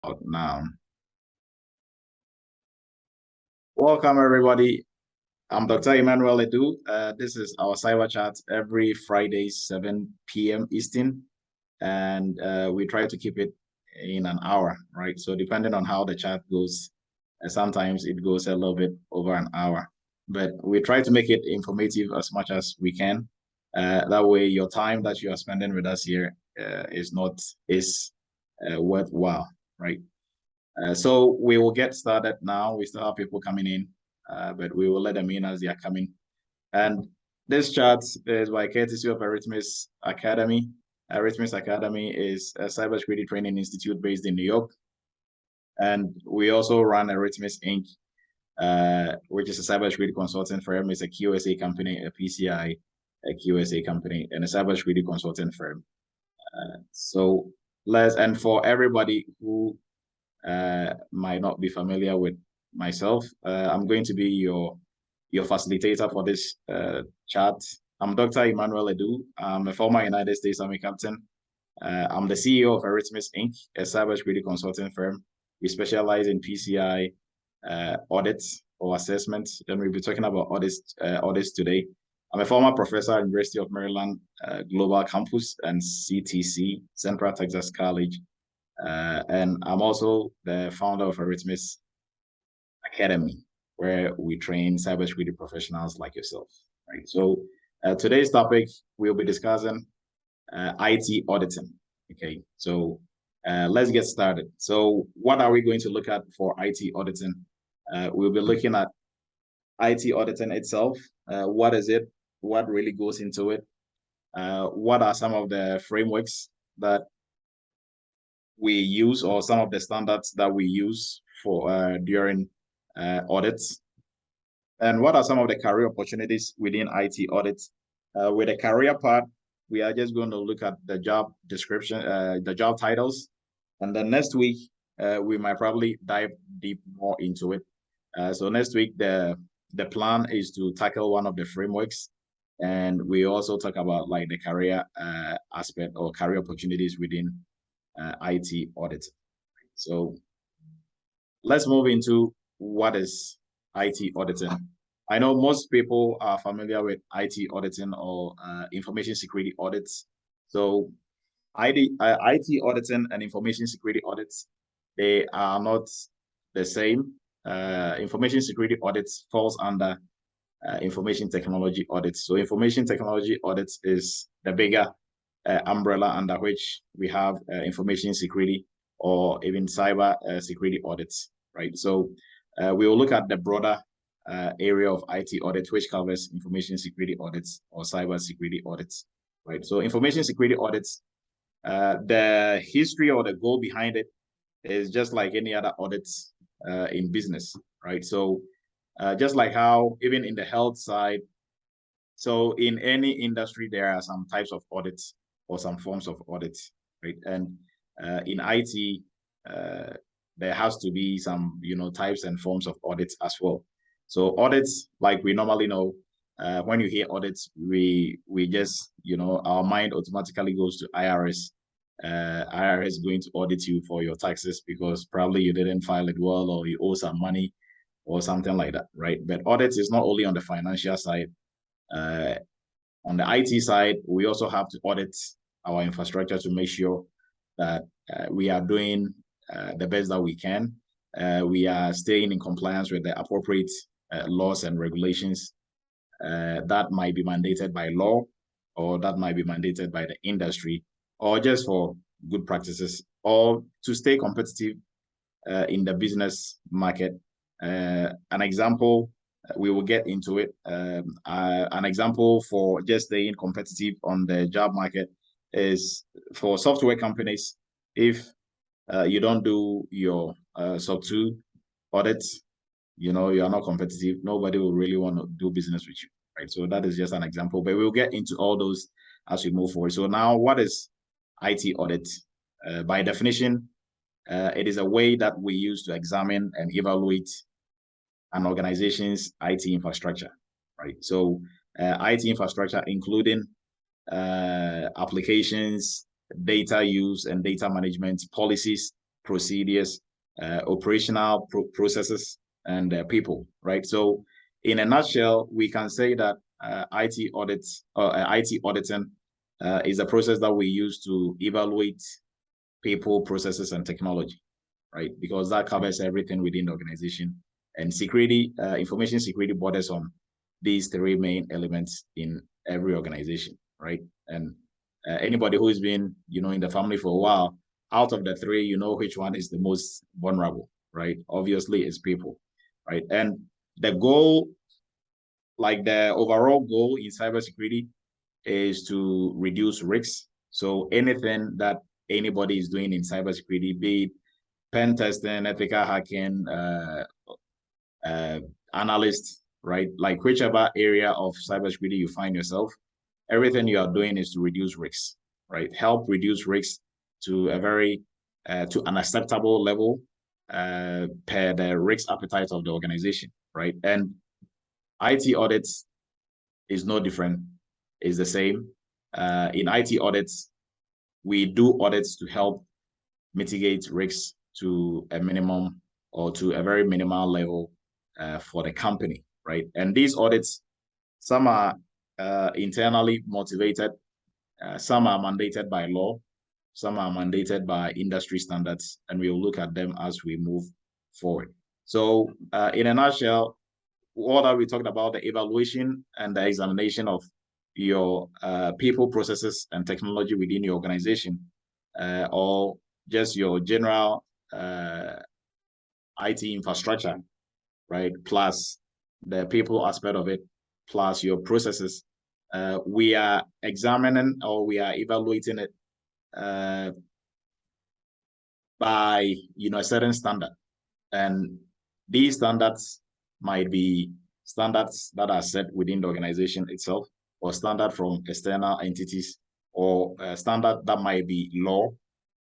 out now. Welcome, everybody. I'm Dr. Emmanuel Edu. This is our cyber chat every Friday, 7 p.m. Eastern. And we try to keep it in an hour, right? So depending on how the chat goes, sometimes it goes a little bit over an hour. But we try to make it informative as much as we can. That way, your time that you are spending with us here is worthwhile, right? So we will get started now. We still have people coming in, but we will let them in as they are coming. And this chat is by courtesy of Eretmis Academy. Eretmis Academy is a cybersecurity training institute based in New York. And we also run Eretmis Inc., which is a cybersecurity consulting firm. It's a QSA company, a PCI, a QSA company, and a cybersecurity consulting firm. And for everybody who might not be familiar with myself, I'm going to be your facilitator for this chat. I'm Dr. Emmanuel Edu. I'm a former United States Army captain. I'm the CEO of Eretmis Inc., a cybersecurity consulting firm. We specialize in PCI audits or assessments. Then we'll be talking about audits today. I'm a former professor at University of Maryland Global Campus and CTC, Central Texas College. And I'm also the founder of Eretmis Academy, where we train cybersecurity professionals like yourself, right? So today's topic, we'll be discussing IT auditing, okay? So let's get started. So what are we going to look at for IT auditing? We'll be looking at IT auditing itself. What is it? What really goes into it? What are some of the frameworks that we use, or some of the standards that we use for during audits? And what are some of the career opportunities within IT audits? With the career part, we are just going to look at the job description, the job titles. And then next week, we might probably dive deep more into it. So next week, the plan is to tackle one of the frameworks. And we also talk about like the career aspect or career opportunities within IT audit. So let's move into what is IT auditing. I know most people are familiar with IT auditing or information security audits. So IT auditing and information security audits, they are not the same. Information security audits falls under information technology audits. So information technology audits is the bigger umbrella under which we have information security or even cyber security audits, right? So we will look at the broader area of IT audit, which covers information security audits or cyber security audits, right? So information security audits, the history or the goal behind it is just like any other audits in business, right? So just like how even in the health side, so in any industry, there are some types of audits or some forms of audits, right? And in IT, there has to be some, types and forms of audits as well. So audits, like we normally know, when you hear audits, we just, our mind automatically goes to IRS. IRS going to audit you for your taxes because probably you didn't file it well or you owe some money or something like that, right? But audits is not only on the financial side. On the IT side, we also have to audit our infrastructure to make sure that we are doing the best that we can. We are staying in compliance with the appropriate laws and regulations that might be mandated by law, or that might be mandated by the industry, or just for good practices, or to stay competitive in the business market. An example, we will get into it. An example for just staying competitive on the job market is for software companies. If you don't do your SOC 2 audits, you are not competitive. Nobody will really want to do business with you, right? So that is just an example, but we'll get into all those as we move forward. So now, what is IT audit? By definition, it is a way that we use to examine and evaluate an organization's IT infrastructure, right? So IT infrastructure, including applications, data use and data management policies, procedures, operational processes, and people, right? So in a nutshell, we can say that IT audits or IT auditing is a process that we use to evaluate people, processes, and technology, right? Because that covers everything within the organization. And security, information security borders on these three main elements in every organization, right? And anybody who's been, in the family for a while, out of the three, you know which one is the most vulnerable, right? Obviously, it's people, right? And the goal, like the overall goal in cybersecurity, is to reduce risks. So anything that anybody is doing in cybersecurity, be it pen testing, ethical hacking, analyst, right? Like whichever area of cybersecurity you find yourself, everything you are doing is to reduce risks, right? Help reduce risks to a very to an acceptable level per the risk appetite of the organization, right? And IT audits is no different, is the same. In IT audits, we do audits to help mitigate risks to a minimum or to a very minimal level for the company, right? And these audits, some are internally motivated, some are mandated by law, some are mandated by industry standards, and we'll look at them as we move forward. So in a nutshell, what are we talking about? The evaluation and the examination of your people, processes, and technology within your organization, or just your general IT infrastructure, right? Plus the people aspect of it, plus your processes. We are examining or we are evaluating it by a certain standard, and these standards might be standards that are set within the organization itself, or standard from external entities, or a standard that might be law,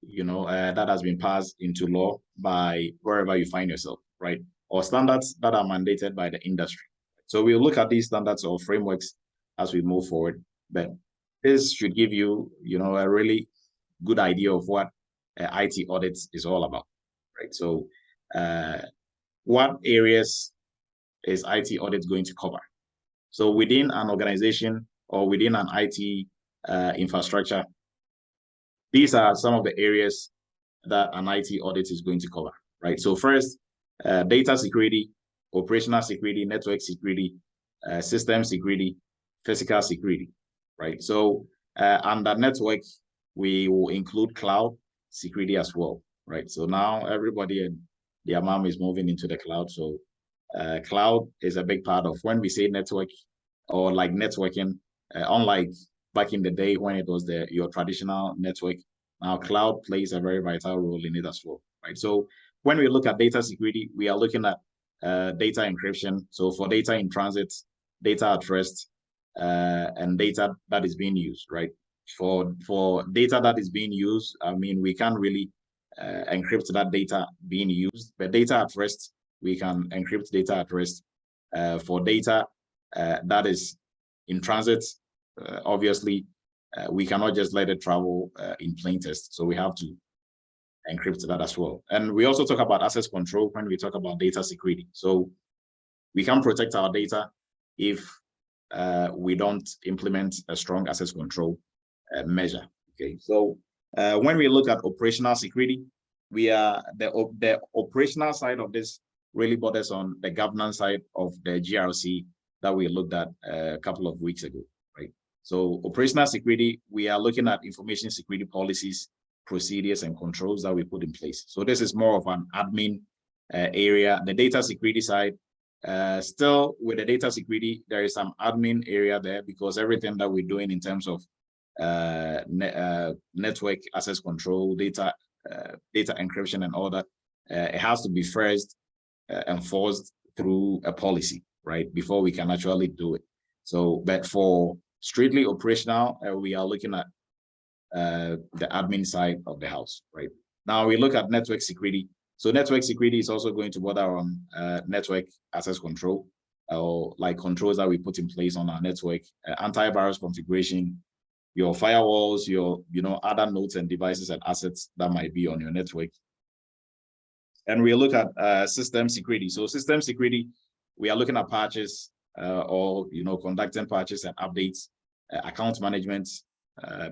that has been passed into law by wherever you find yourself, right? Or standards that are mandated by the industry. So we'll look at these standards or frameworks as we move forward. But this should give you, a really good idea of what IT audits is all about, right? So what areas is IT audit going to cover? So within an organization or within an IT infrastructure, these are some of the areas that an IT audit is going to cover, right? So first, data security, operational security, network security, system security, physical security, right? So under network, we will include cloud security as well, right? So now everybody and their mom is moving into the cloud. So cloud is a big part of when we say network or like networking, unlike back in the day when it was your traditional network. Now cloud plays a very vital role in it as well, right? So when we look at data security, we are looking at data encryption. So for data in transit, data at rest, and data that is being used, right? For data that is being used, I mean, we can't really encrypt that data being used, but data at rest, we can encrypt data at rest. For data that is in transit, obviously, we cannot just let it travel in plain text. So we have to encrypt that as well. And we also talk about access control when we talk about data security. So we can protect our data if we don't implement a strong access control measure. Okay, so when we look at operational security, we are the operational side of this really borders on the governance side of the GRC that we looked at a couple of weeks ago, right? So operational security, we are looking at information security policies, procedures, and controls that we put in place. So this is more of an admin area. The data security side, still with the data security, there is some admin area there because everything that we're doing in terms of network access control, data encryption, and all that, it has to be first enforced through a policy, right, before we can actually do it. So, but for strictly operational, we are looking at the admin side of the house, right? Now we look at network security. So network security is also going to border on network access control, or like controls that we put in place on our network, antivirus configuration, your firewalls, your other nodes and devices and assets that might be on your network, And we look at system security. So system security, we are looking at patches or conducting patches and updates, account management,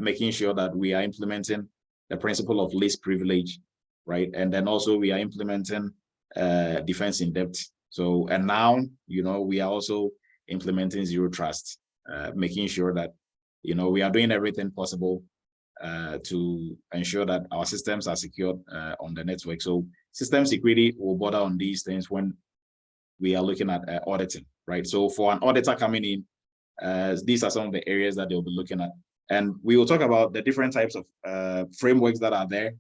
making sure that we are implementing the principle of least privilege, right? And then also we are implementing defense in depth. So, and now, we are also implementing zero trust, making sure that, we are doing everything possible to ensure that our systems are secured on the network. So system security will border on these things when we are looking at auditing, right? So for an auditor coming in, these are some of the areas that they'll be looking at. And we will talk about the different types of frameworks that are there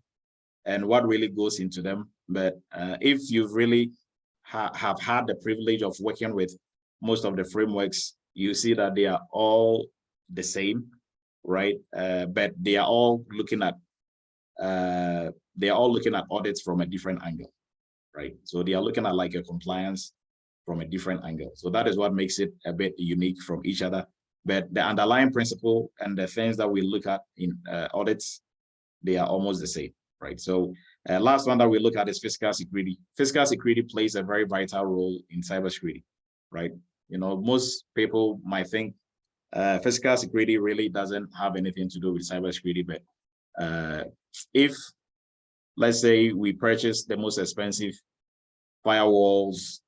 and what really goes into them. But if you've really have had the privilege of working with most of the frameworks, you see that they are all the same, right? But they are all looking at audits from a different angle, right? So they are looking at like a compliance from a different angle. So that is what makes it a bit unique from each other. But the underlying principle and the things that we look at in audits, they are almost the same, right? So last one that we look at is physical security. Physical security plays a very vital role in cybersecurity, right? Most people might think physical security really doesn't have anything to do with cybersecurity, but if, let's say, we purchase the most expensive firewalls,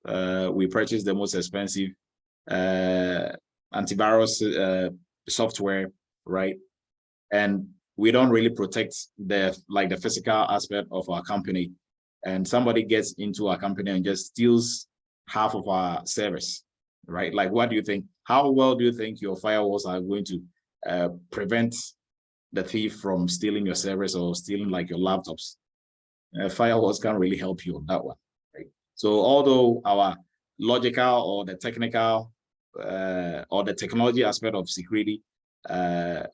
we purchase the most expensive antivirus software, right? And we don't really protect the physical aspect of our company, and somebody gets into our company and just steals half of our service, right? Like, what do you think? How well do you think your firewalls are going to prevent the thief from stealing your service or stealing like your laptops? Firewalls can't really help you on that one, right? So although our logical or the technical or the technology aspect of security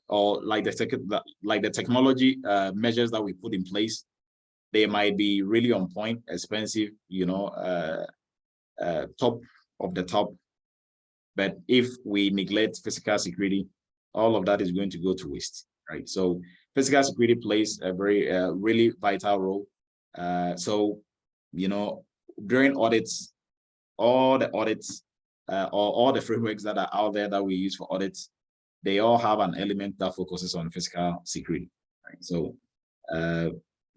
or like the technology measures that we put in place, they might be really on point, expensive, top of the top. But if we neglect physical security, all of that is going to go to waste, right? So physical security plays a very really vital role. So during audits, all the audits or all the frameworks that are out there that we use for audits, they all have an element that focuses on physical security, right? So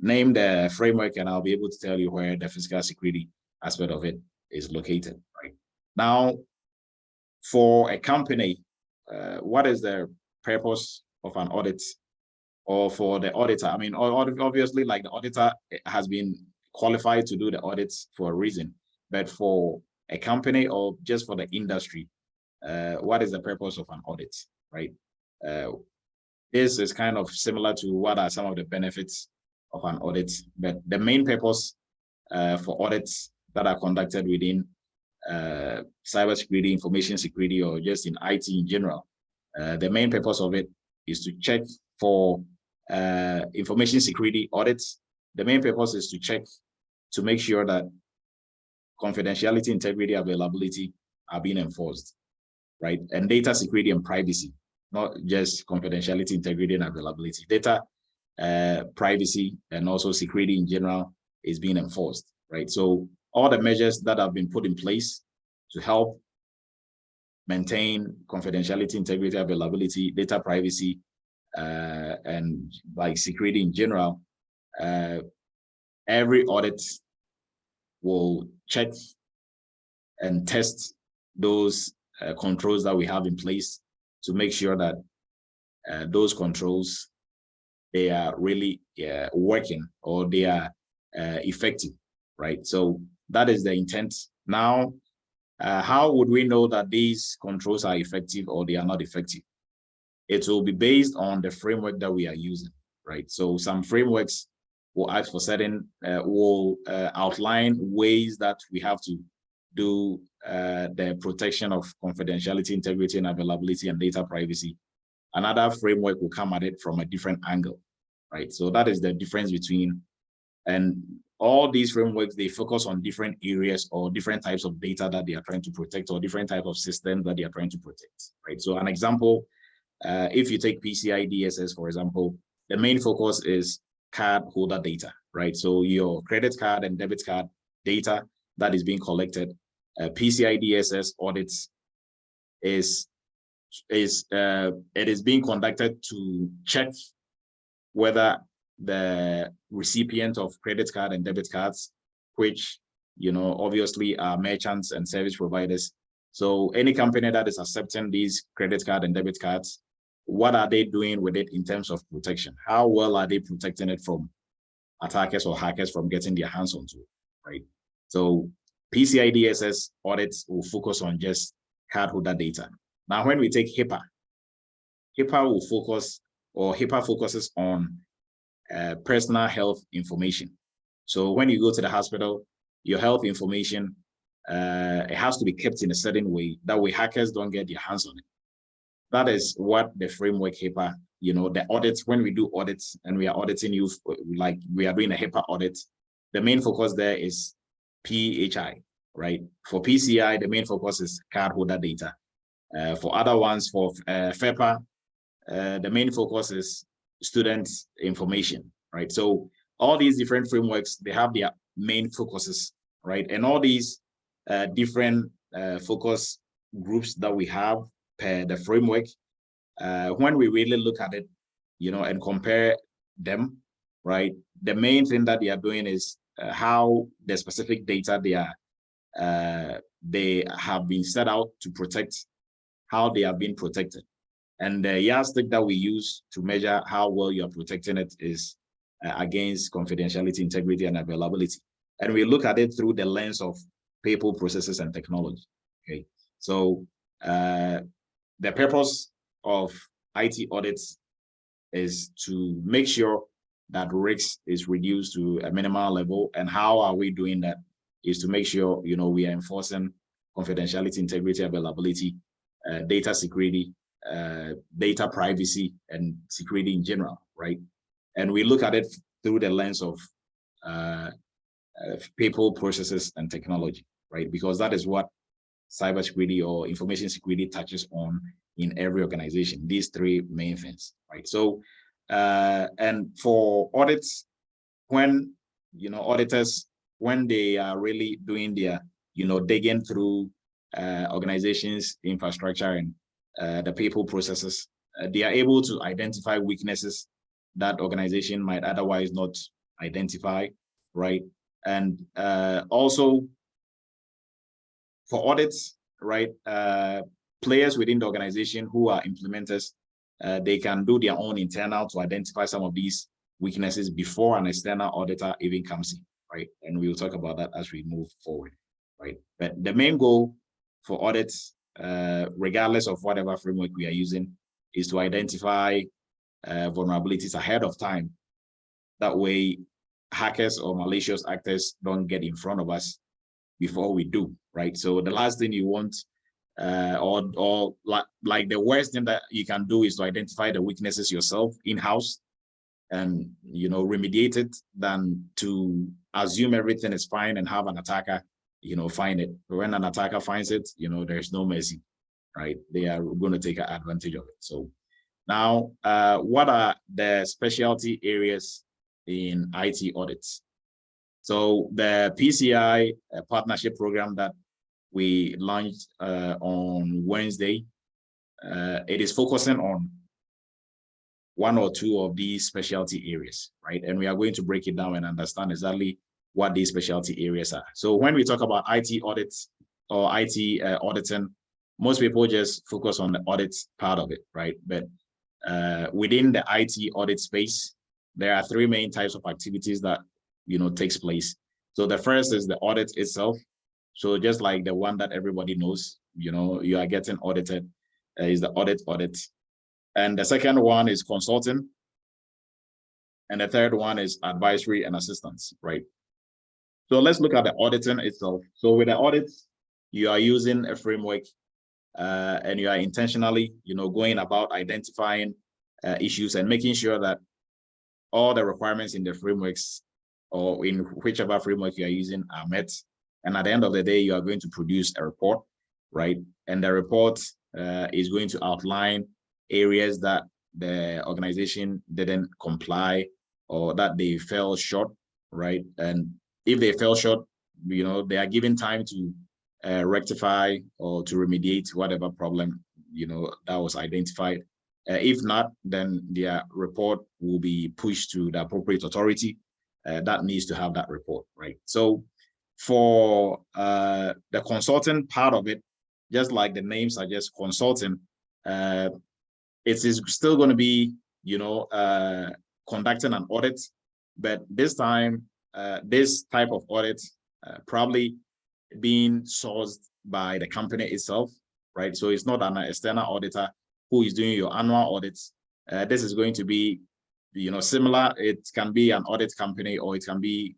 name the framework and I'll be able to tell you where the physical security aspect of it is located, right? Now, for a company, what is the purpose of an audit, or for the auditor? I mean, obviously, like, the auditor has been qualified to do the audits for a reason, but for a company or just for the industry, what is the purpose of an audit, right? This is kind of similar to what are some of the benefits of an audit, but the main purpose for audits that are conducted within cybersecurity, information security, or just in IT in general, the main purpose of it is to check for information security audits. The main purpose is to check to make sure that confidentiality, integrity, availability are being enforced, right? And data security and privacy, not just confidentiality, integrity, and availability. Data privacy and also security in general is being enforced, right? So all the measures that have been put in place to help maintain confidentiality, integrity, availability, data privacy, and like security in general, every audit will check and test those controls that we have in place to make sure that those controls, they are really working, or they are effective, right? So that is the intent. Now, how would we know that these controls are effective or they are not effective? It will be based on the framework that we are using, right? So some frameworks will ask for certain, will outline ways that we have to do the protection of confidentiality, integrity, and availability, and data privacy. Another framework will come at it from a different angle, right? So that is the difference between, and all these frameworks, they focus on different areas or different types of data that they are trying to protect, or different type of systems that they are trying to protect, right? So an example, if you take PCI DSS, for example, the main focus is card holder data, right? So your credit card and debit card data that is being collected, PCI DSS audits it is being conducted to check whether the recipient of credit card and debit cards, which obviously are merchants and service providers. So any company that is accepting these credit card and debit cards, what are they doing with it in terms of protection? How well are they protecting it from attackers or hackers from getting their hands onto it, right? So PCI DSS audits will focus on just cardholder data. Now, when we take HIPAA will focus, or HIPAA focuses on personal health information. So when you go to the hospital, your health information, it has to be kept in a certain way. That way hackers don't get their hands on it. That is what the framework HIPAA, the audits, when we do audits and we are auditing you, like we are doing a HIPAA audit, the main focus there is PHI, right? For PCI, the main focus is cardholder data. For other ones, for FEPA, the main focus is student information, right? So all these different frameworks, they have their main focuses, right? And all these different focus groups that we have per the framework, when we really look at it, and compare them, right? The main thing that they are doing is how the specific data they have been set out to protect, how they have been protected. And the yardstick that we use to measure how well you're protecting it is against confidentiality, integrity, and availability. And we look at it through the lens of people, processes, and technology. Okay, so the purpose of IT audits is to make sure that risk is reduced to a minimal level. And how are we doing that? Is to make sure we are enforcing confidentiality, integrity, availability, data security, data privacy, and security in general, right? And we look at it through the lens of people, processes, and technology, right? Because that is what cybersecurity or information security touches on in every organization, these three main things, right? So, and for audits, when, auditors, when they are really doing their, digging through organizations, infrastructure, and the people, processes, they are able to identify weaknesses that organization might otherwise not identify, right? And also for audits, right, players within the organization who are implementers, they can do their own internal to identify some of these weaknesses before an external auditor even comes in, right? And we'll talk about that as we move forward, right? But the main goal for audits, regardless of whatever framework we are using, is to identify vulnerabilities ahead of time. That way, hackers or malicious actors don't get in front of us before we do, right? So the last thing you want, or like the worst thing that you can do is to identify the weaknesses yourself in-house and remediate it, than to assume everything is fine and have an attacker find it. When an attacker finds it, there's no mercy, right? They are going to take advantage of it. So now, what are the specialty areas in IT audits? So the PCI partnership program that we launched on Wednesday, it is focusing on one or two of these specialty areas, right? And we are going to break it down and understand exactly what these specialty areas are. So when we talk about IT audits or IT auditing, most people just focus on the audit part of it, right? But within the IT audit space, there are three main types of activities that takes place. So the first is the audit itself. So just like the one that everybody knows, you are getting audited, is the audit. And the second one is consulting. And the third one is advisory and assistance, right? So let's look at the auditing itself. So with the audits, you are using a framework and you are intentionally, going about identifying issues and making sure that all the requirements in the frameworks or in whichever framework you are using are met. And at the end of the day, you are going to produce a report, right? And the report is going to outline areas that the organization didn't comply or that they fell short right? And if they fell short, they are given time to rectify or to remediate whatever problem, that was identified. If not, then their report will be pushed to the appropriate authority that needs to have that report, right? So for the consulting part of it, just like the name suggests, consulting, it is still going to be, conducting an audit, but this time, this type of audit probably being sourced by the company itself, right? So it's not an external auditor who is doing your annual audits. This is going to be, similar. It can be an audit company, or it can be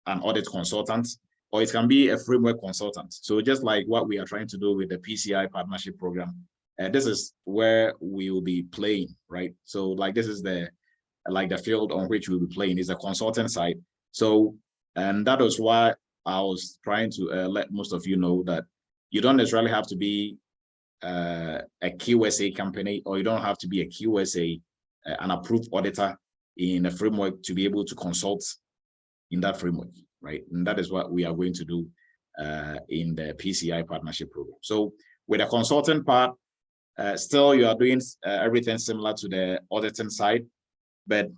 an audit consultant, or it can be a framework consultant. So just like what we are trying to do with the PCI partnership program, this is where we will be playing, right? So like this is the field on which we'll be playing is the consultant side. So, and that is why I was trying to let most of you know that you don't necessarily have to be a QSA company, or you don't have to be a QSA, an approved auditor in a framework to be able to consult in that framework, right? And that is what we are going to do in the PCI partnership program. So with the consultant part, still you are doing everything similar to the auditing side, but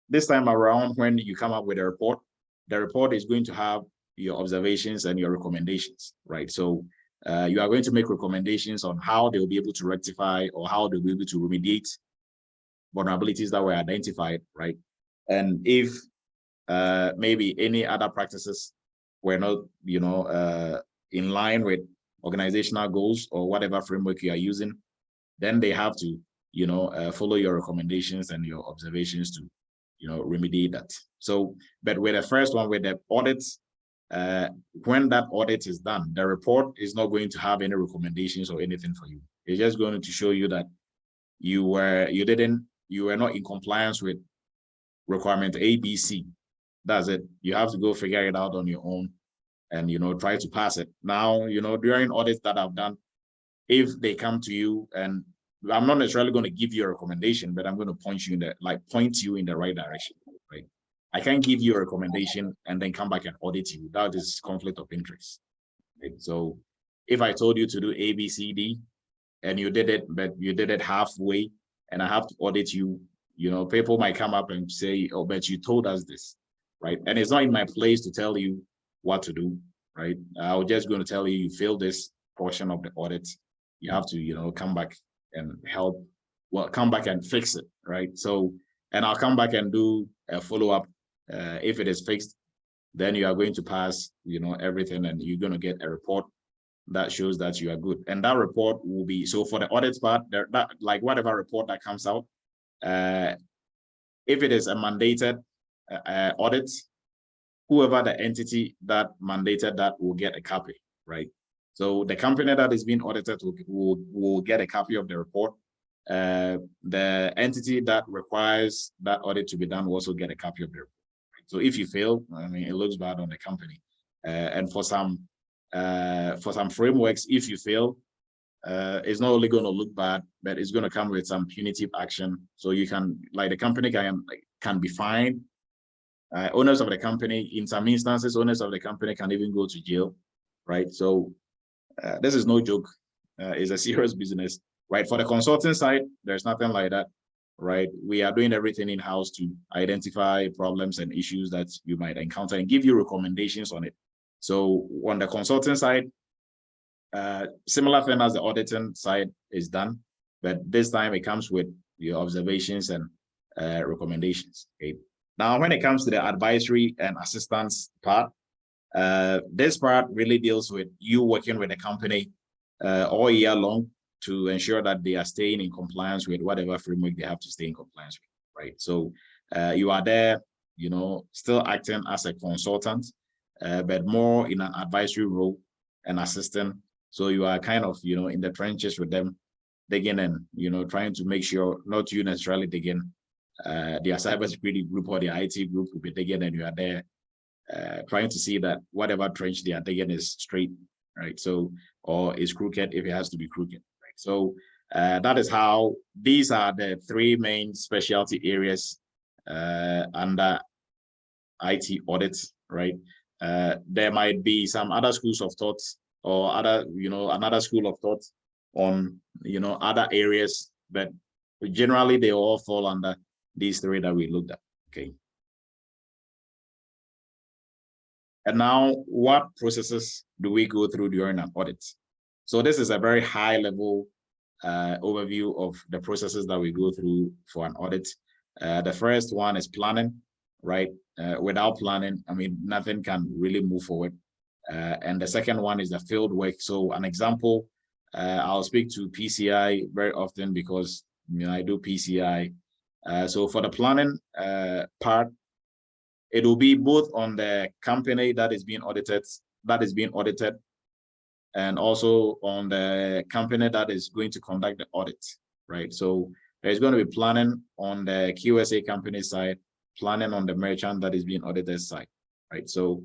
this time around, when you come up with a report, the report is going to have your observations and your recommendations, right? So you are going to make recommendations on how they will be able to rectify, or how they'll be able to remediate vulnerabilities that were identified, right? And if maybe any other practices were not, in line with organizational goals or whatever framework you are using, then they have to, follow your recommendations and your observations to, remediate that. So, but with the first one, with the audits, when that audit is done, the report is not going to have any recommendations or anything for you. It's just going to show you that you were not in compliance with requirement ABC. That's it. You have to go figure it out on your own and, try to pass it. Now, during audits that I've done, if they come to you, and I'm not necessarily going to give you a recommendation, but I'm going to point you in the right direction, right? I can't give you a recommendation and then come back and audit you. That is conflict of interest, right? So if I told you to do A, B, C, D, and you did it, but you did it halfway, and I have to audit you, people might come up and say, oh, but you told us this, right? And it's not in my place to tell you what to do, right? I'm just going to tell you, you failed this portion of the audit. You have to, come back and come back and fix it, right? So, and I'll come back and do a follow-up. If it is fixed, then you are going to pass, everything, and you're going to get a report that shows that you are good. And that report will be, so for the audit part, like whatever report that comes out, if it is a mandated audit, whoever the entity that mandated that will get a copy, right? So the company that is being audited will get a copy of the report. The entity that requires that audit to be done will also get a copy of the report. So if you fail, it looks bad on the company. And for some frameworks, if you fail, it's not only going to look bad, but it's going to come with some punitive action. So you can, like, the company can be fined. Owners of the company, in some instances, owners of the company can even go to jail, right? So this is no joke. It's a serious business, right? For the consulting side, there's nothing like that, right? We are doing everything in-house to identify problems and issues that you might encounter and give you recommendations on it. So on the consulting side, similar thing as the auditing side is done, but this time it comes with your observations and recommendations. Okay. Now, when it comes to the advisory and assistance part, this part really deals with you working with the company all year long to ensure that they are staying in compliance with whatever framework they have to stay in compliance with, right? So you are there, still acting as a consultant, but more in an advisory role and assisting. So you are kind of, in the trenches with them, digging and, trying to make sure, not you necessarily digging, their cybersecurity group or the IT group will be digging, and you are there trying to see that whatever trench they are digging is straight, right? So, or is crooked if it has to be crooked, right? So that is how, these are the three main specialty areas under IT audits, right? There might be some other schools of thought or other, another school of thought on, other areas, but generally they all fall under these three that we looked at, okay? And now, what processes do we go through during an audit? So this is a very high level overview of the processes that we go through for an audit. The first one is planning, right? Without planning, I mean, nothing can really move forward. And the second one is the field work. So an example, I'll speak to PCI very often because I do PCI. So for the planning part, it will be both on the company that is being audited, and also on the company that is going to conduct the audit, right? So there's going to be planning on the QSA company side, planning on the merchant that is being audited side, right? So,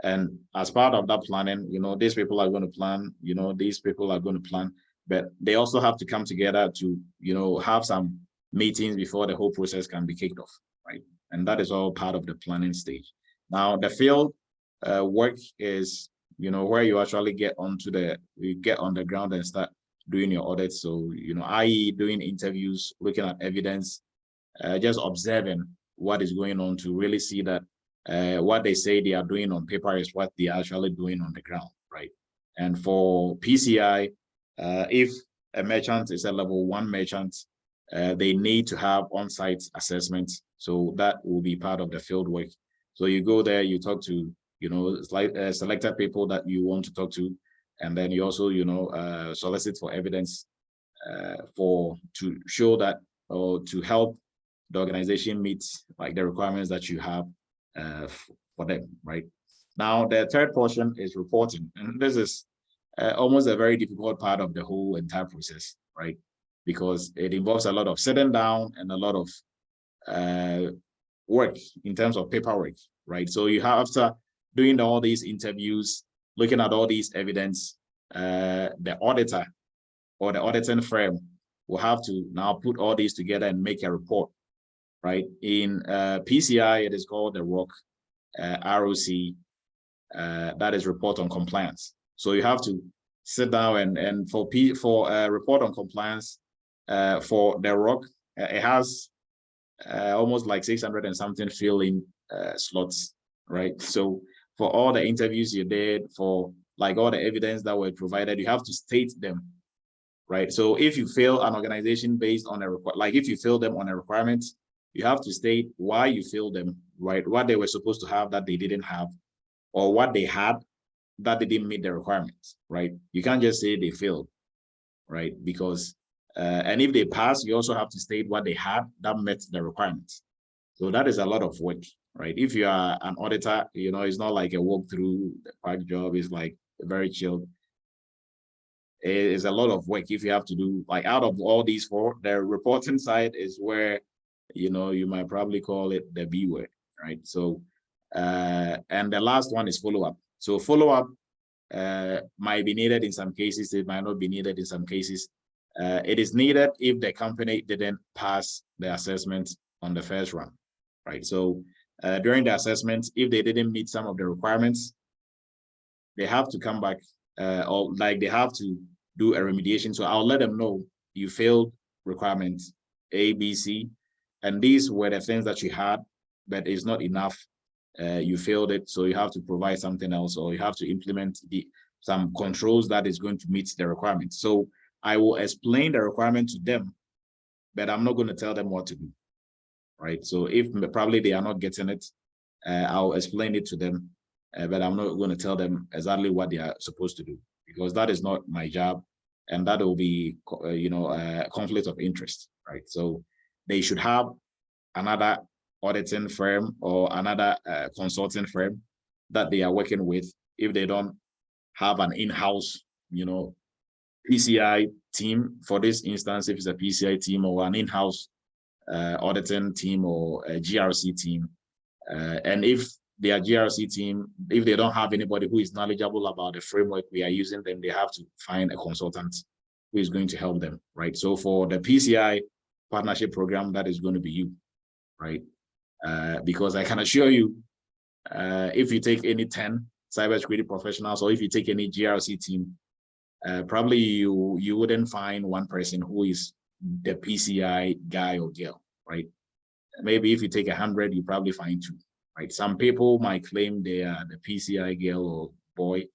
and as part of that planning, these people are going to plan, these people are going to plan, but they also have to come together to, have some meetings before the whole process can be kicked off, right? And that is all part of the planning stage. Now, the field work is, where you actually get on the ground and start doing your audits. So, i.e. doing interviews, looking at evidence, just observing what is going on to really see that what they say they are doing on paper is what they are actually doing on the ground, right? And for PCI, if a merchant is a level 1 merchant, they need to have on-site assessments. So that will be part of the field work. So you go there, you talk to, selected people that you want to talk to, and then you also, solicit for evidence to show that, or to help the organization meet like the requirements that you have for them, right? Now, the third portion is reporting, and this is almost a very difficult part of the whole entire process, right? Because it involves a lot of sitting down and a lot of work in terms of paperwork, right? So you have, after doing all these interviews, looking at all these evidence, the auditor or the auditing firm will have to now put all these together and make a report, right? In PCI, it is called the ROC, that is report on compliance. So you have to sit down and for report on compliance, for the ROC, it has almost like 600 and something fill-in slots, right? So for all the interviews you did, for like all the evidence that were provided, you have to state them, right? So if you fail an organization based on if you fail them on a requirement, you have to state why you failed them, right? What they were supposed to have that they didn't have, or what they had that they didn't meet the requirements, right? You can't just say they failed, right? Because, and if they pass, you also have to state what they had that met the requirements. So that is a lot of work, right? If you are an auditor, it's not like a walkthrough park job. It's like very chilled. It is a lot of work if you have to do, like, out of all these four, the reporting side is where, you might probably call it the B word, right? So, and the last one is follow-up. So follow-up might be needed in some cases, it might not be needed in some cases. It is needed if the company didn't pass the assessment on the first run, right? So during the assessment, if they didn't meet some of the requirements, they have to come back, or like they have to do a remediation. So I'll let them know you failed requirements A, B, C, and these were the things that you had, but it's not enough. You failed it, so you have to provide something else, or you have to implement some controls that is going to meet the requirements. So I will explain the requirement to them, but I'm not going to tell them what to do, right? So if probably they are not getting it, I'll explain it to them, but I'm not going to tell them exactly what they are supposed to do, because that is not my job, and that will be, conflict of interest, right? So they should have another auditing firm or another consulting firm that they are working with. If they don't have an in-house, PCI team, for this instance, if it's a PCI team or an in-house auditing team or a GRC team, and if their GRC team, if they don't have anybody who is knowledgeable about the framework we are using, then they have to find a consultant who is going to help them, right? So for the PCI partnership program, that is going to be you, right? Because I can assure you, if you take any 10 cybersecurity professionals, or if you take any GRC team, probably you wouldn't find one person who is the PCI guy or girl, right? Maybe if you take 100, you probably find 2, right? Some people might claim they are the PCI girl or boy,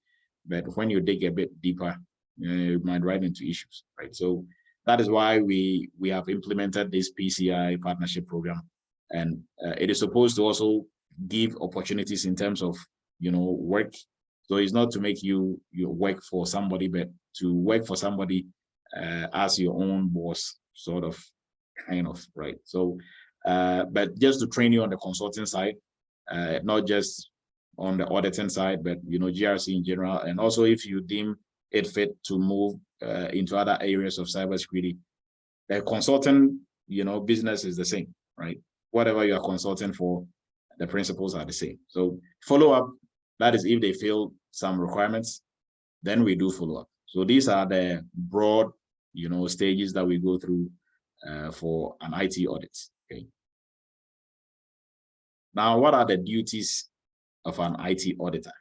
but when you dig a bit deeper, you might run into issues, right? So that is why we have implemented this PCI partnership program, and it is supposed to also give opportunities in terms of work. So it's not to make you work for somebody, but to work for somebody as your own boss, sort of, kind of, right? So, but just to train you on the consulting side, not just on the auditing side, but GRC in general, and also if you deem it fit to move into other areas of cybersecurity, the consulting business is the same, right? Whatever you are consulting for, the principles are the same. So follow up, that is if they fill some requirements, then we do follow up. So these are the broad stages that we go through for an IT audit. Okay. Now, what are the duties of an IT auditor?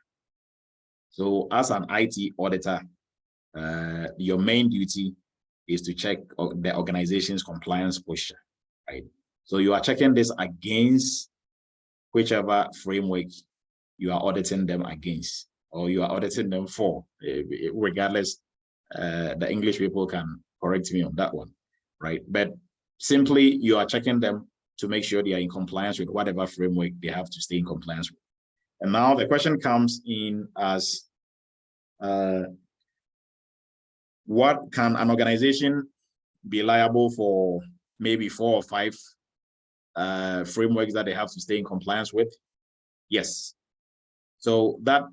So as an IT auditor, your main duty is to check the organization's compliance posture, right? So you are checking this against whichever framework you are auditing them against, or you are auditing them for, regardless. The English people can correct me on that one, right? But simply, you are checking them to make sure they are in compliance with whatever framework they have to stay in compliance with. And now the question comes in as, what can an organization be liable for? Maybe 4 or 5 frameworks that they have to stay in compliance with? Yes. So that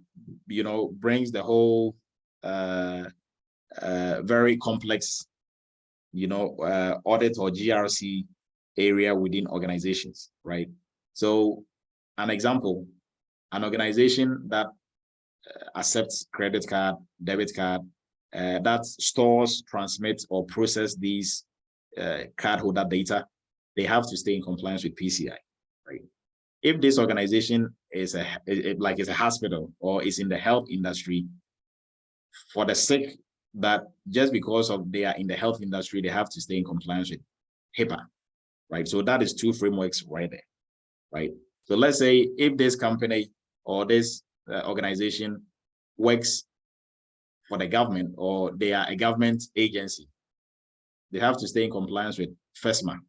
brings the whole very complex audit or GRC area within organizations, right? So an example, an organization that accepts credit card, debit card, that stores, transmits, or process these cardholder data, they have to stay in compliance with PCI, right? If this organization is like it's a hospital or is in the health industry, for the sake that just because of they are in the health industry, they have to stay in compliance with HIPAA, right? So that is 2 frameworks right there, right? So let's say if this company or this organization works for the government, or they are a government agency, they have to stay in compliance with FESMA.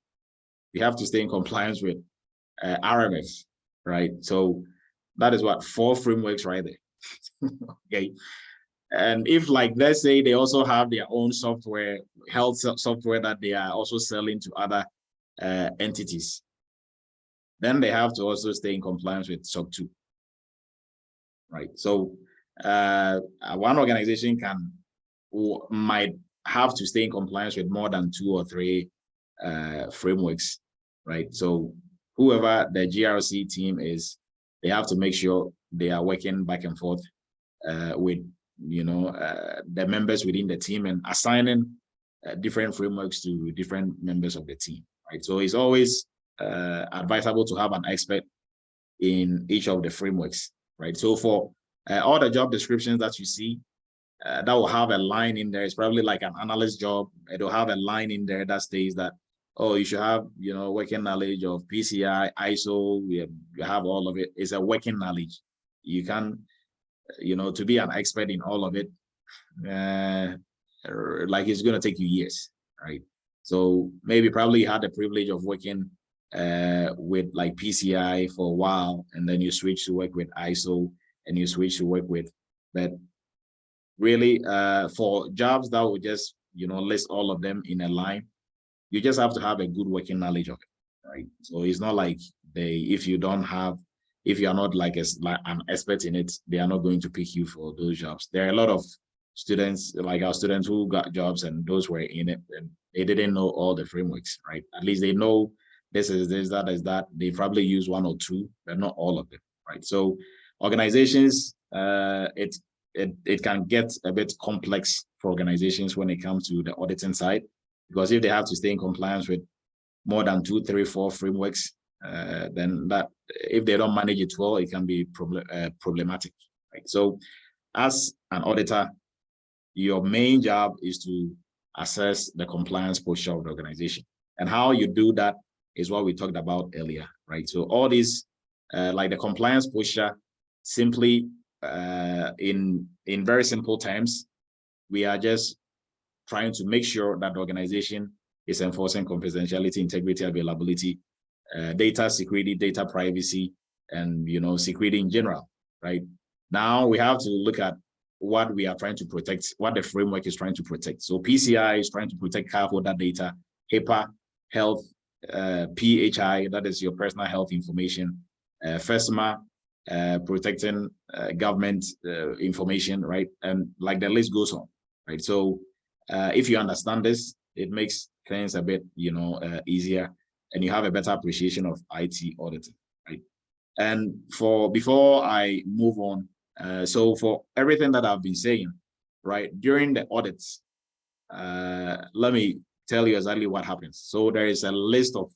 They have to stay in compliance with RMS, right? So that is what 4 frameworks right there. Okay. And if, like, let's say they also have their own software, health software that they are also selling to other entities, then they have to also stay in compliance with SOC 2, right? So one organization might have to stay in compliance with more than 2 or 3 frameworks, right? So whoever the GRC team is, they have to make sure they are working back and forth with the members within the team and assigning different frameworks to different members of the team, right? So it's always advisable to have an expert in each of the frameworks, right? So for all the job descriptions that you see, that will have a line in there. It's probably like an analyst job. It'll have a line in there that states that, oh, you should have, working knowledge of PCI, ISO, you have all of it. It's a working knowledge. You can, to be an expert in all of it, like it's going to take you years, right? So maybe probably you had the privilege of working with like PCI for a while, and then you switch to work with ISO, and you switch to work with, but really for jobs that would just list all of them in a line, you just have to have a good working knowledge of it, right? So it's not like if you are not like an expert in it, they are not going to pick you for those jobs. There are a lot of students, like our students, who got jobs and those were in it, and they didn't know all the frameworks, right? At least they know this is this, that is that. They probably use 1 or 2, but not all of them, right? So organizations, it can get a bit complex for organizations when it comes to the auditing side, because if they have to stay in compliance with more than 2, 3, 4 frameworks, then that if they don't manage it well, it can be problematic. Right? So as an auditor, your main job is to assess the compliance posture of the organization. And how you do that is what we talked about earlier, right? So all these, like the compliance posture, simply in very simple terms, we are just trying to make sure that the organization is enforcing confidentiality, integrity, availability, data security, data privacy, and security in general, right? Now we have to look at what we are trying to protect, what the framework is trying to protect. So PCI is trying to protect cardholder data, HIPAA, health, PHI, that is your personal health information, FESMA, protecting government information, right? And like the list goes on, right? So if you understand this, it makes things a bit, easier, and you have a better appreciation of IT auditing, right? And before I move on, so for everything that I've been saying, right, during the audits, let me tell you exactly what happens. So there is a list of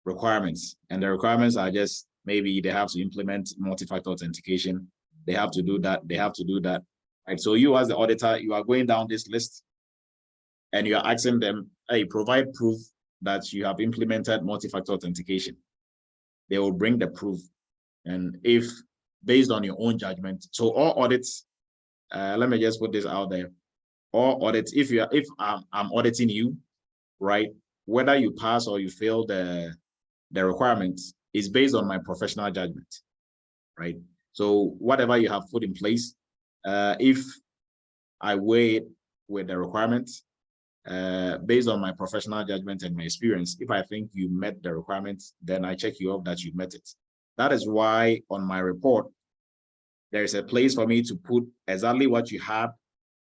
requirements, and the requirements are just maybe they have to implement multi-factor authentication. They have to do that. They have to do that. Right. So you as the auditor, you are going down this list, and you are asking them, hey, provide proof that you have implemented multi-factor authentication. They will bring the proof. And if based on your own judgment, so all audits, let me just put this out there. All audits, if I'm auditing you, right, whether you pass or you fail the requirements is based on my professional judgment, right? So whatever you have put in place, if I weigh it with the requirements, based on my professional judgment and my experience, if I think you met the requirements, then I check you off that you met it. That is why on my report, there is a place for me to put exactly what you had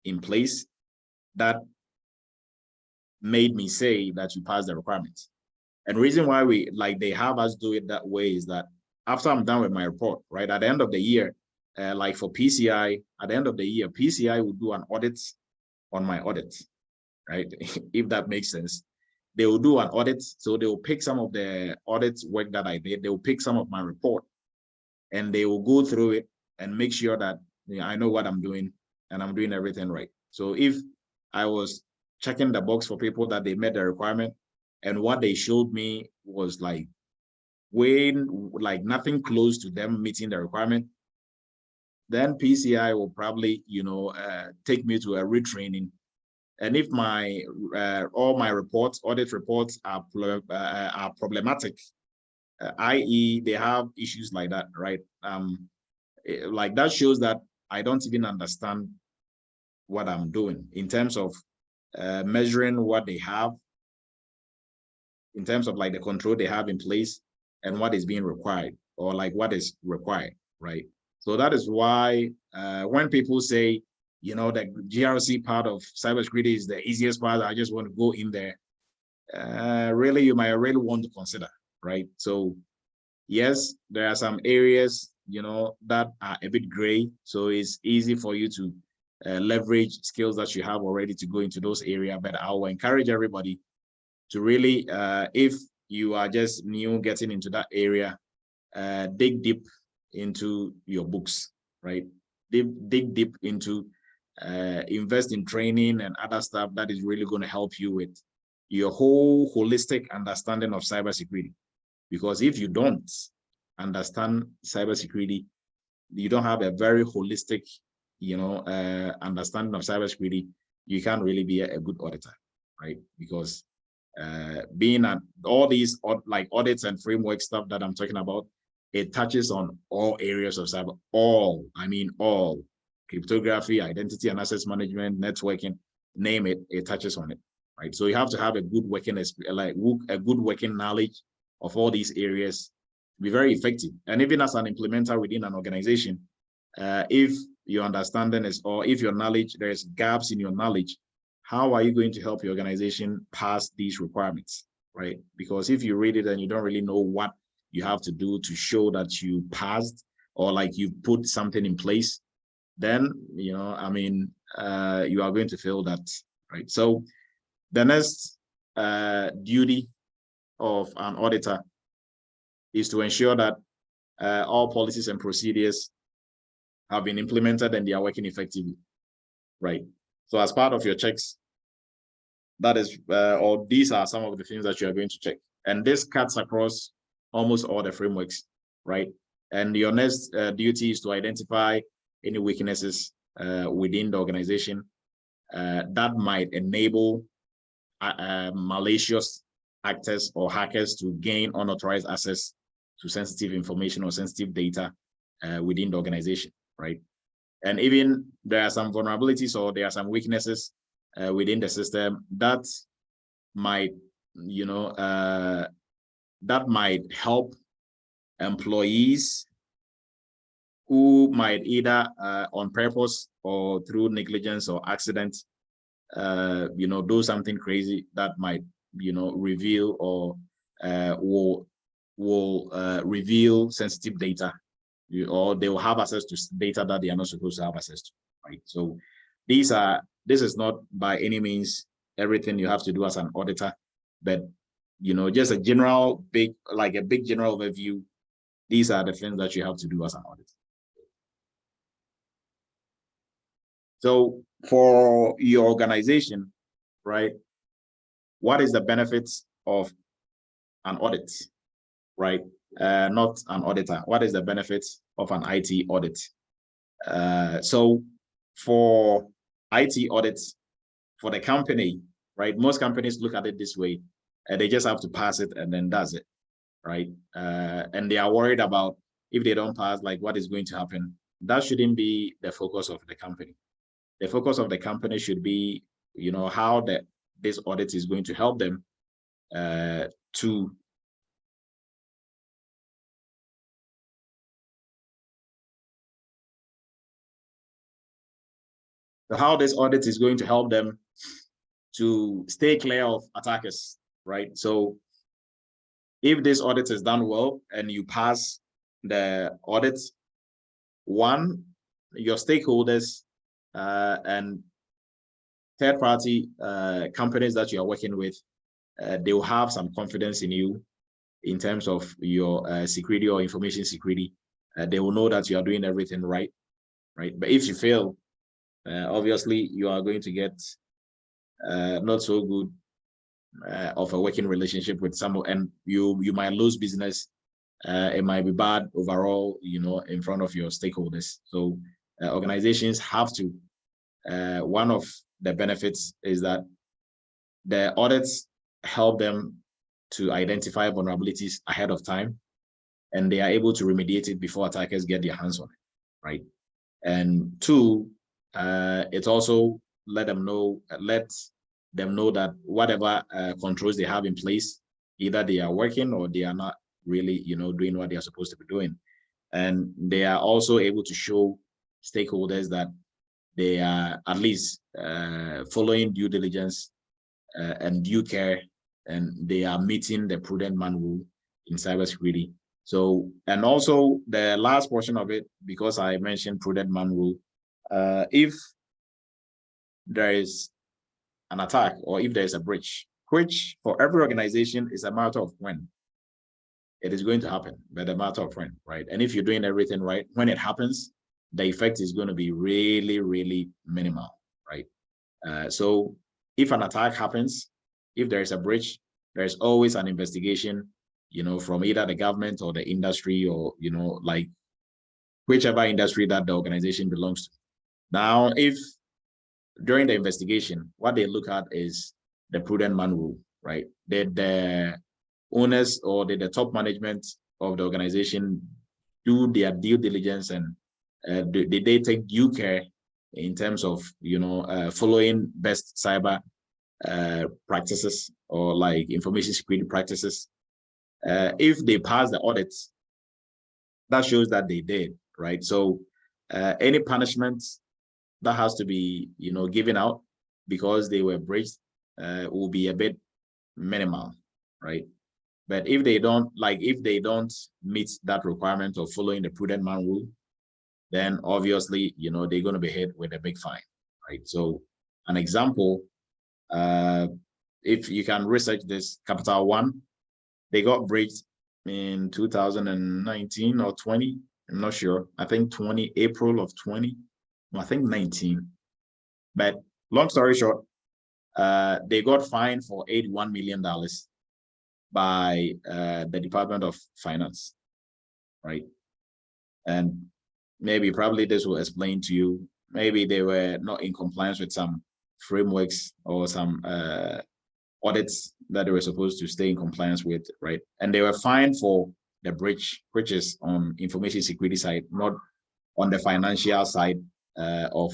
in place that made me say that you passed the requirements. And the reason why they have us do it that way is that after I'm done with my report, right, at the end of the year, like for PCI, at the end of the year, PCI will do an audit on my audit, right? If that makes sense. They will do an audit. So they will pick some of the audit work that I did. They will pick some of my report, and they will go through it and make sure that I know what I'm doing and I'm doing everything right. So if I was checking the box for people that they met the requirement, and what they showed me was like nothing close to them meeting the requirement, then PCI will probably take me to a retraining. And if my all my reports, audit reports are problematic, i.e. they have issues like that, right? Like that shows that I don't even understand what I'm doing in terms of measuring what they have, in terms of like the control they have in place and what is being required, or like what is required, right? So that is why when people say, the GRC part of cybersecurity is the easiest part, I just want to go in there, really, you might really want to consider, right? So yes, there are some areas, that are a bit gray. So it's easy for you to leverage skills that you have already to go into those areas. But I will encourage everybody to really, if you are just new getting into that area, dig deep into your books, right? Dig deep into, invest in training and other stuff that is really going to help you with your whole holistic understanding of cybersecurity. Because if you don't understand cybersecurity, you don't have a very holistic, understanding of cybersecurity, you can't really be a good auditor, right? Because being at all these audits and framework stuff that I'm talking about, it touches on all areas of cyber, all cryptography, identity and access management, networking, name it, it touches on it, right? So you have to have a good working, a good working knowledge of all these areas to be very effective. And even as an implementer within an organization, if your understanding is, or if your knowledge, there's gaps in your knowledge, how are you going to help your organization pass these requirements, right? Because if you read it and you don't really know what you have to do to show that you passed, or like you put something in place, then, you are going to fail that, right? So the next duty of an auditor is to ensure that all policies and procedures have been implemented and they are working effectively, right? So as part of your checks, that is, or these are some of the things that you are going to check. And this cuts across almost all the frameworks, right? And your next duty is to identify any weaknesses within the organization that might enable malicious actors or hackers to gain unauthorized access to sensitive information or sensitive data within the organization, right? And even there are some vulnerabilities or there are some weaknesses within the system that might, that might help employees who might either on purpose or through negligence or accident, do something crazy that might, reveal or will reveal sensitive data, or they will have access to data that they are not supposed to have access to, right? So this is not by any means everything you have to do as an auditor, but just a general big general overview. These are the things that you have to do as an auditor. So for your organization, right, what is the benefits of an audit, right? Not an auditor. What is the benefits of an IT audit? So for IT audits, for the company, right, most companies look at it this way, and they just have to pass it and then that's it, right? And they are worried about if they don't pass, like what is going to happen. That shouldn't be the focus of the company. The focus of the company should be, how this audit is going to help them to how this audit is going to help them to stay clear of attackers, right? So if this audit is done well and you pass the audit, one, your stakeholders and third-party companies that you are working with, they will have some confidence in you in terms of your security or information security. They will know that you are doing everything right? But if you fail, obviously you are going to get not so good of a working relationship with someone, and you might lose business. It might be bad overall, in front of your stakeholders. So organizations have to, one of the benefits is that the audits help them to identify vulnerabilities ahead of time, and they are able to remediate it before attackers get their hands on it, right? And two, it also let them know that whatever controls they have in place, either they are working or they are not really, doing what they are supposed to be doing. And they are also able to show stakeholders that they are at least following due diligence and due care, and they are meeting the prudent man rule in cybersecurity. So, and also the last portion of it, because I mentioned prudent man rule, if there is an attack or if there is a breach, which for every organization is a matter of when it is going to happen, but a matter of when, right? And if you're doing everything right, when it happens, the effect is going to be really, really minimal, right? So if an attack happens, if there is a breach, there's always an investigation, from either the government or the industry or, like whichever industry that the organization belongs to. Now, if during the investigation, what they look at is the prudent man rule, right? Did the owners or did the top management of the organization do their due diligence, and did they take due care in terms of, following best cyber practices or like information security practices? If they pass the audits, that shows that they did, right? So any punishments that has to be, given out because they were breached will be a bit minimal, right? But if they don't meet that requirement of following the prudent man rule, then obviously, they're going to be hit with a big fine, right? So an example, if you can research this, Capital One, they got breached in 2019 or 20. I'm not sure. I think 20, April of 20. I think 19. But long story short, they got fined for $81 million by the Department of Finance, right? And maybe probably this will explain to you, maybe they were not in compliance with some frameworks or some audits that they were supposed to stay in compliance with, right? And they were fined for the breaches on information security side, not on the financial side of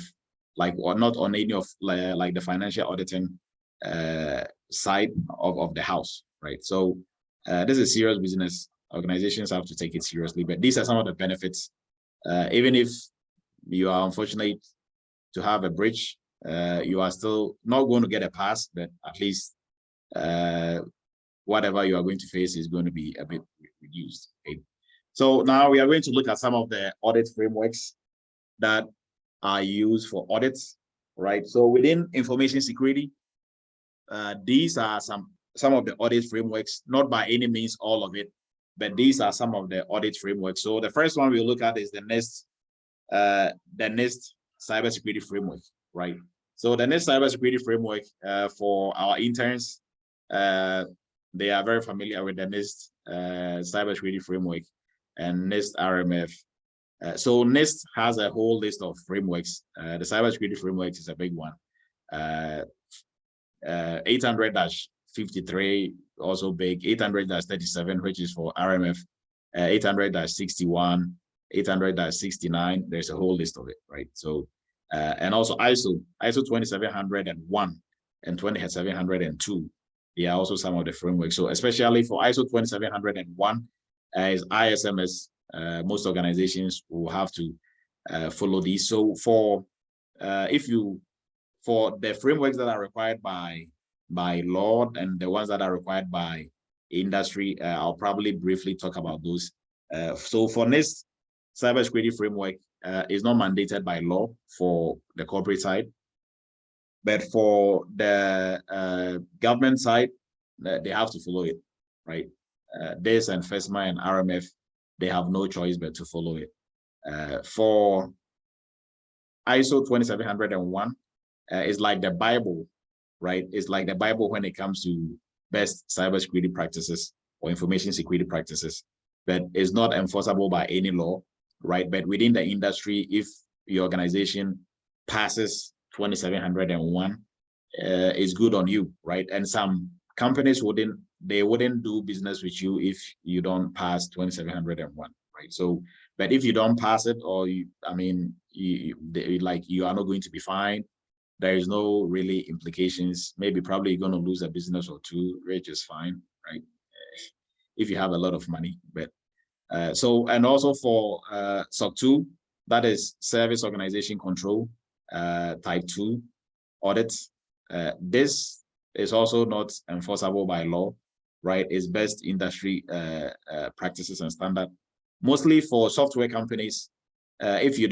like, or not on any of like the financial auditing side of the house, right? So this is serious business. Organizations have to take it seriously, but these are some of the benefits. Even if you are unfortunate to have a breach, you are still not going to get a pass, but at least whatever you are going to face is going to be a bit reduced. Okay? So now we are going to look at some of the audit frameworks that are used for audits, right? So within information security, these are some of the audit frameworks, not by any means all of it, but these are some of the audit frameworks. So the first one we'll look at is the NIST cybersecurity framework, right? So the NIST cybersecurity framework for our interns, they are very familiar with the NIST cybersecurity framework and NIST RMF. So NIST has a whole list of frameworks. The cybersecurity framework is a big one. 800-53 also big, 800-37, which is for RMF, 800-61, 800-69. There's a whole list of it, right? So, and also ISO 27701 and 27702. They are also some of the frameworks. So especially for ISO 27701 is ISMS, most organizations will have to follow these. So for for the frameworks that are required by law and the ones that are required by industry, I'll probably briefly talk about those. So for NIST cybersecurity framework is not mandated by law for the corporate side, but for the government side, they have to follow it, right? DIS and FESMA and RMF, they have no choice but to follow it. For ISO 27701, it's like the Bible, right? It's like the Bible when it comes to best cybersecurity practices or information security practices, but it's not enforceable by any law, right? But within the industry, if your organization passes 27701, it's good on you, right? And some companies wouldn't do business with you if you don't pass 27701, right? So, but if you don't pass it, or you are not going to be fined, there is no really implications. Maybe probably you're going to lose a business or two, which is fine, right? If you have a lot of money. But so, and also for SOC 2, that is Service Organization Control, Type 2 audits. This is also not enforceable by law, right? It's best industry practices and standard. Mostly for software companies, if you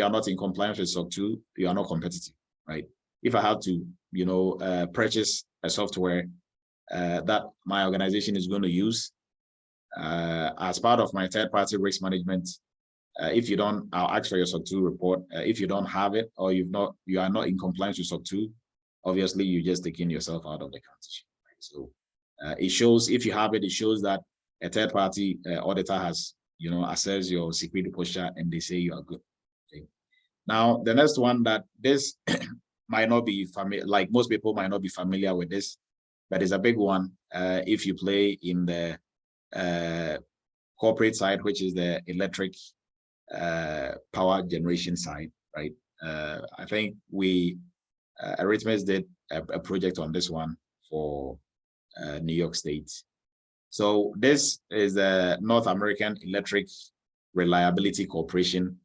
are not in compliance with SOC 2, you are not competitive, right? If I have to, purchase a software that my organization is going to use as part of my third-party risk management, if you don't, I'll ask for your SOC 2 report. If you don't have it, or you are not in compliance with SOC 2, obviously you're just taking yourself out of the competition, right? So it shows, if you have it, it shows that a third-party auditor has, assessed your security posture and they say you are good. Okay. Now, the next one that this might not be familiar, like most people might not be familiar with this, but it's a big one if you play in the corporate side, which is the electric power generation side, right? I think Eretmis did a project on this one for New York State. So this is the North American Electric Reliability Corporation,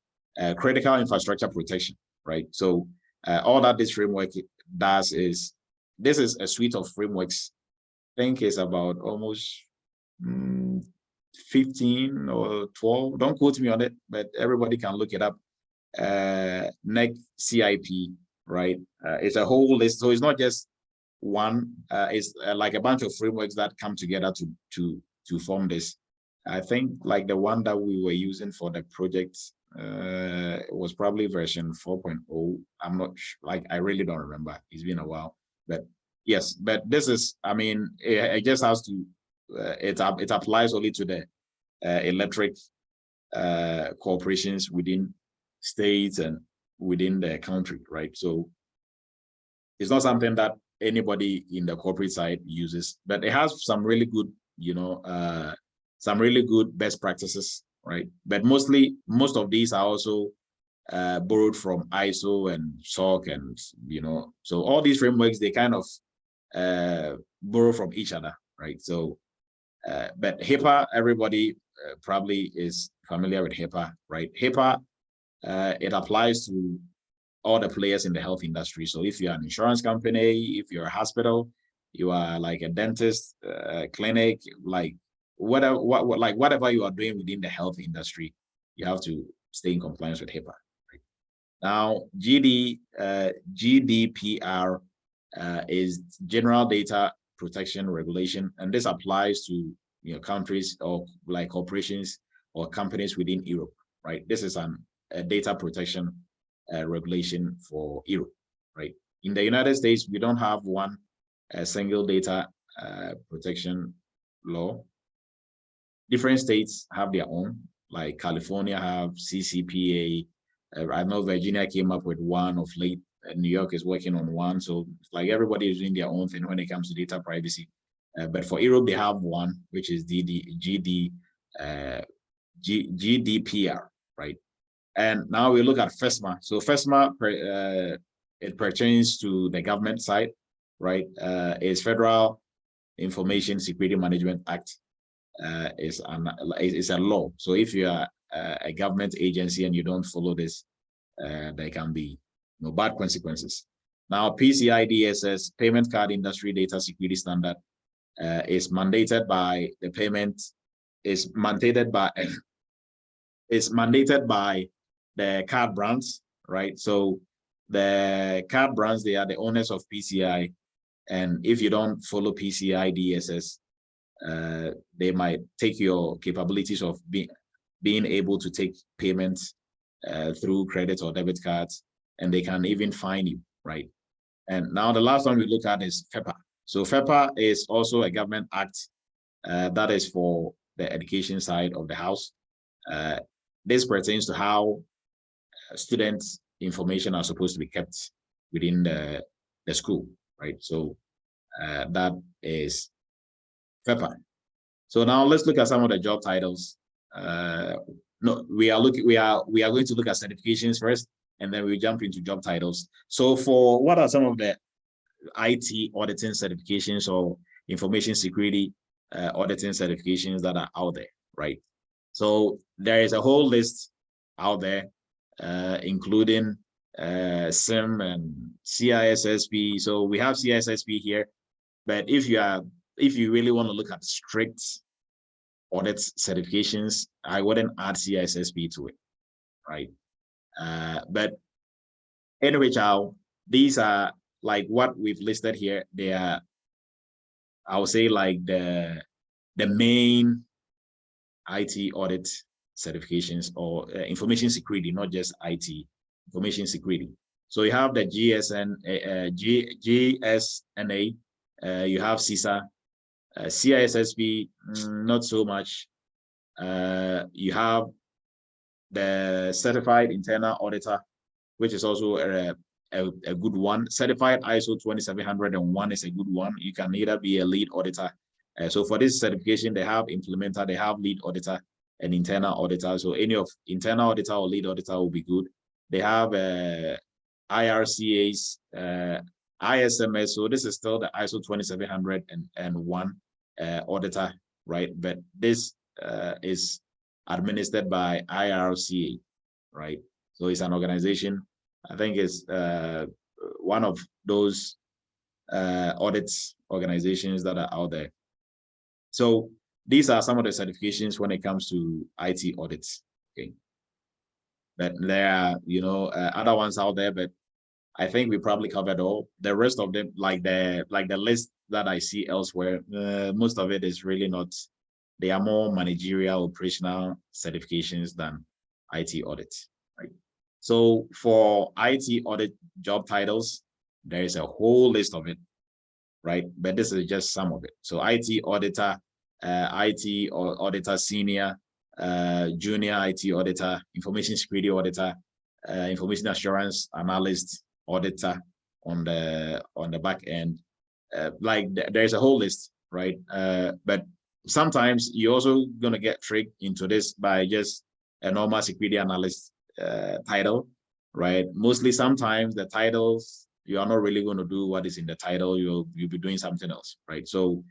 critical infrastructure protection, right? So all that this framework does is, this is a suite of frameworks. I think it's about almost 15 or 12. Don't quote me on it, but everybody can look it up. NEC CIP, right? It's a whole list. So it's not just one. It's like a bunch of frameworks that come together to to form this. I think like the one that we were using for the project was probably version 4.0. I'm not like, I really don't remember. It's been a while, but yes, but this is, I mean, it just has to, it applies only to the electric corporations within states and within the country, right? So it's not something that anybody in the corporate side uses, but it has some really good, some really good best practices, right? But most of these are also borrowed from ISO and SOC, and so all these frameworks, they kind of borrow from each other, right? So, but HIPAA, everybody probably is familiar with HIPAA, right? HIPAA, it applies to all the players in the health industry. So if you're an insurance company, if you're a hospital, you are like a dentist, clinic, like whatever you are doing within the health industry, you have to stay in compliance with HIPAA. Right? Now, GDPR is General Data Protection Regulation, and this applies to countries or like corporations or companies within Europe. Right? This is a data protection regulation for Europe, right? In the United States, we don't have one single data protection law. Different states have their own, like California have CCPA. I know Virginia came up with one of late. New York is working on one. So like everybody is doing their own thing when it comes to data privacy. But for Europe, they have one, which is GDPR, right? And now we look at FESMA. So FESMA, it pertains to the government side, right? It's Federal Information Security Management Act. Is a law. So if you are a government agency and you don't follow this, there can be bad consequences. Now, PCI DSS, Payment Card Industry Data Security Standard, is mandated by the payment, is mandated by the card brands, right? So the card brands, they are the owners of PCI. And if you don't follow PCI DSS, they might take your capabilities of being able to take payments through credit or debit cards, and they can even fine you, right? And now the last one we look at is FEPA. So FEPA is also a government act that is for the education side of the house. This pertains to how students' information are supposed to be kept within the school, right? So that is FEPA. So now let's look at some of the job titles. No, we are going to look at certifications first, and then we jump into job titles. So for what are some of the IT auditing certifications or information security auditing certifications that are out there, right? So there is a whole list out there, including SIM and CISSP. So we have CISSP here, but if you really want to look at strict audit certifications, I wouldn't add CISSP to it, right? But anyway, these are like what we've listed here. They are, I would say, like the main IT audit certifications or information security, not just IT, information security. So you have the GSNA, you have CISA, CISSP, not so much. You have the Certified Internal Auditor, which is also a good one. Certified ISO 27001 is a good one. You can either be a lead auditor. So for this certification, they have implementer, they have lead auditor and internal auditor. So any of internal auditor or lead auditor will be good. They have IRCA's, ISMS. So this is still the ISO 27001 auditor, right? But this is administered by IRCA, right? So it's an organization. I think it's one of those audits organizations that are out there. So these are some of the certifications when it comes to IT audits. Okay, but there are other ones out there, but I think we probably covered all. The rest of them, like the list that I see elsewhere, most of it is really not they are more managerial, operational certifications than IT audit, right? So for IT audit job titles, there is a whole list of it, right? But this is just some of it. So IT auditor, IT or auditor senior, junior IT auditor, information security auditor, information assurance analyst, auditor on the back end. There's a whole list, right? But sometimes you're also gonna get tricked into this by just a normal security analyst title, right? Mostly sometimes the titles, you are not really going to do what is in the title. You'll be doing something else, right? So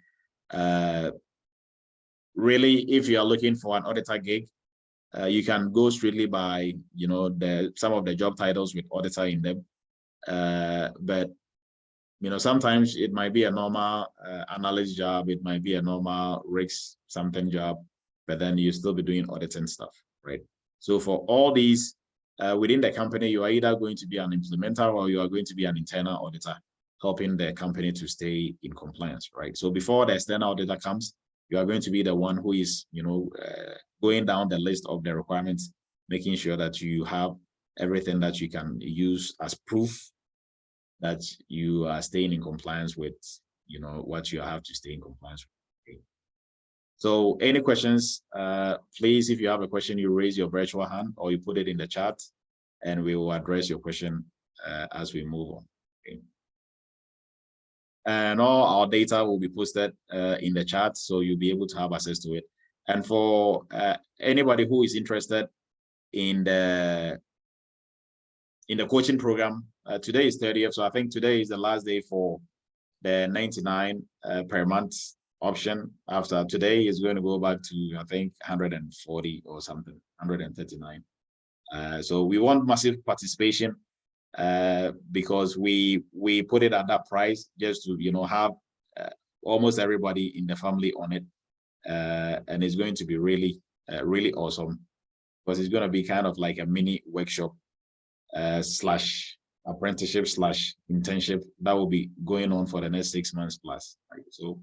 really, if you are looking for an auditor gig, you can go straightly by, you know, some of the job titles with auditor in them. But you know, sometimes it might be a normal analyst job, it might be a normal risk something job, but then you still be doing auditing stuff, right? So for all these within the company, you are either going to be an implementer or you are going to be an internal auditor, helping the company to stay in compliance, right? So before the external auditor comes, you are going to be the one who is, you know, going down the list of the requirements, making sure that you have everything that you can use as proof that you are staying in compliance with, you know, what you have to stay in compliance with. Okay. So any questions, please, if you have a question, you raise your virtual hand or you put it in the chat and we will address your question as we move on. Okay. And all our data will be posted in the chat, so you'll be able to have access to it. And for anybody who is interested in the coaching program, today is 30th, so I think today is the last day for the 99 per month option. After today is going to go back to, I think, 140 or something, 139. So we want massive participation because we put it at that price just to, you know, have almost everybody in the family on it, and it's going to be really really awesome because it's going to be kind of like a mini workshop slash apprenticeship slash internship that will be going on for the next 6 months plus, right? So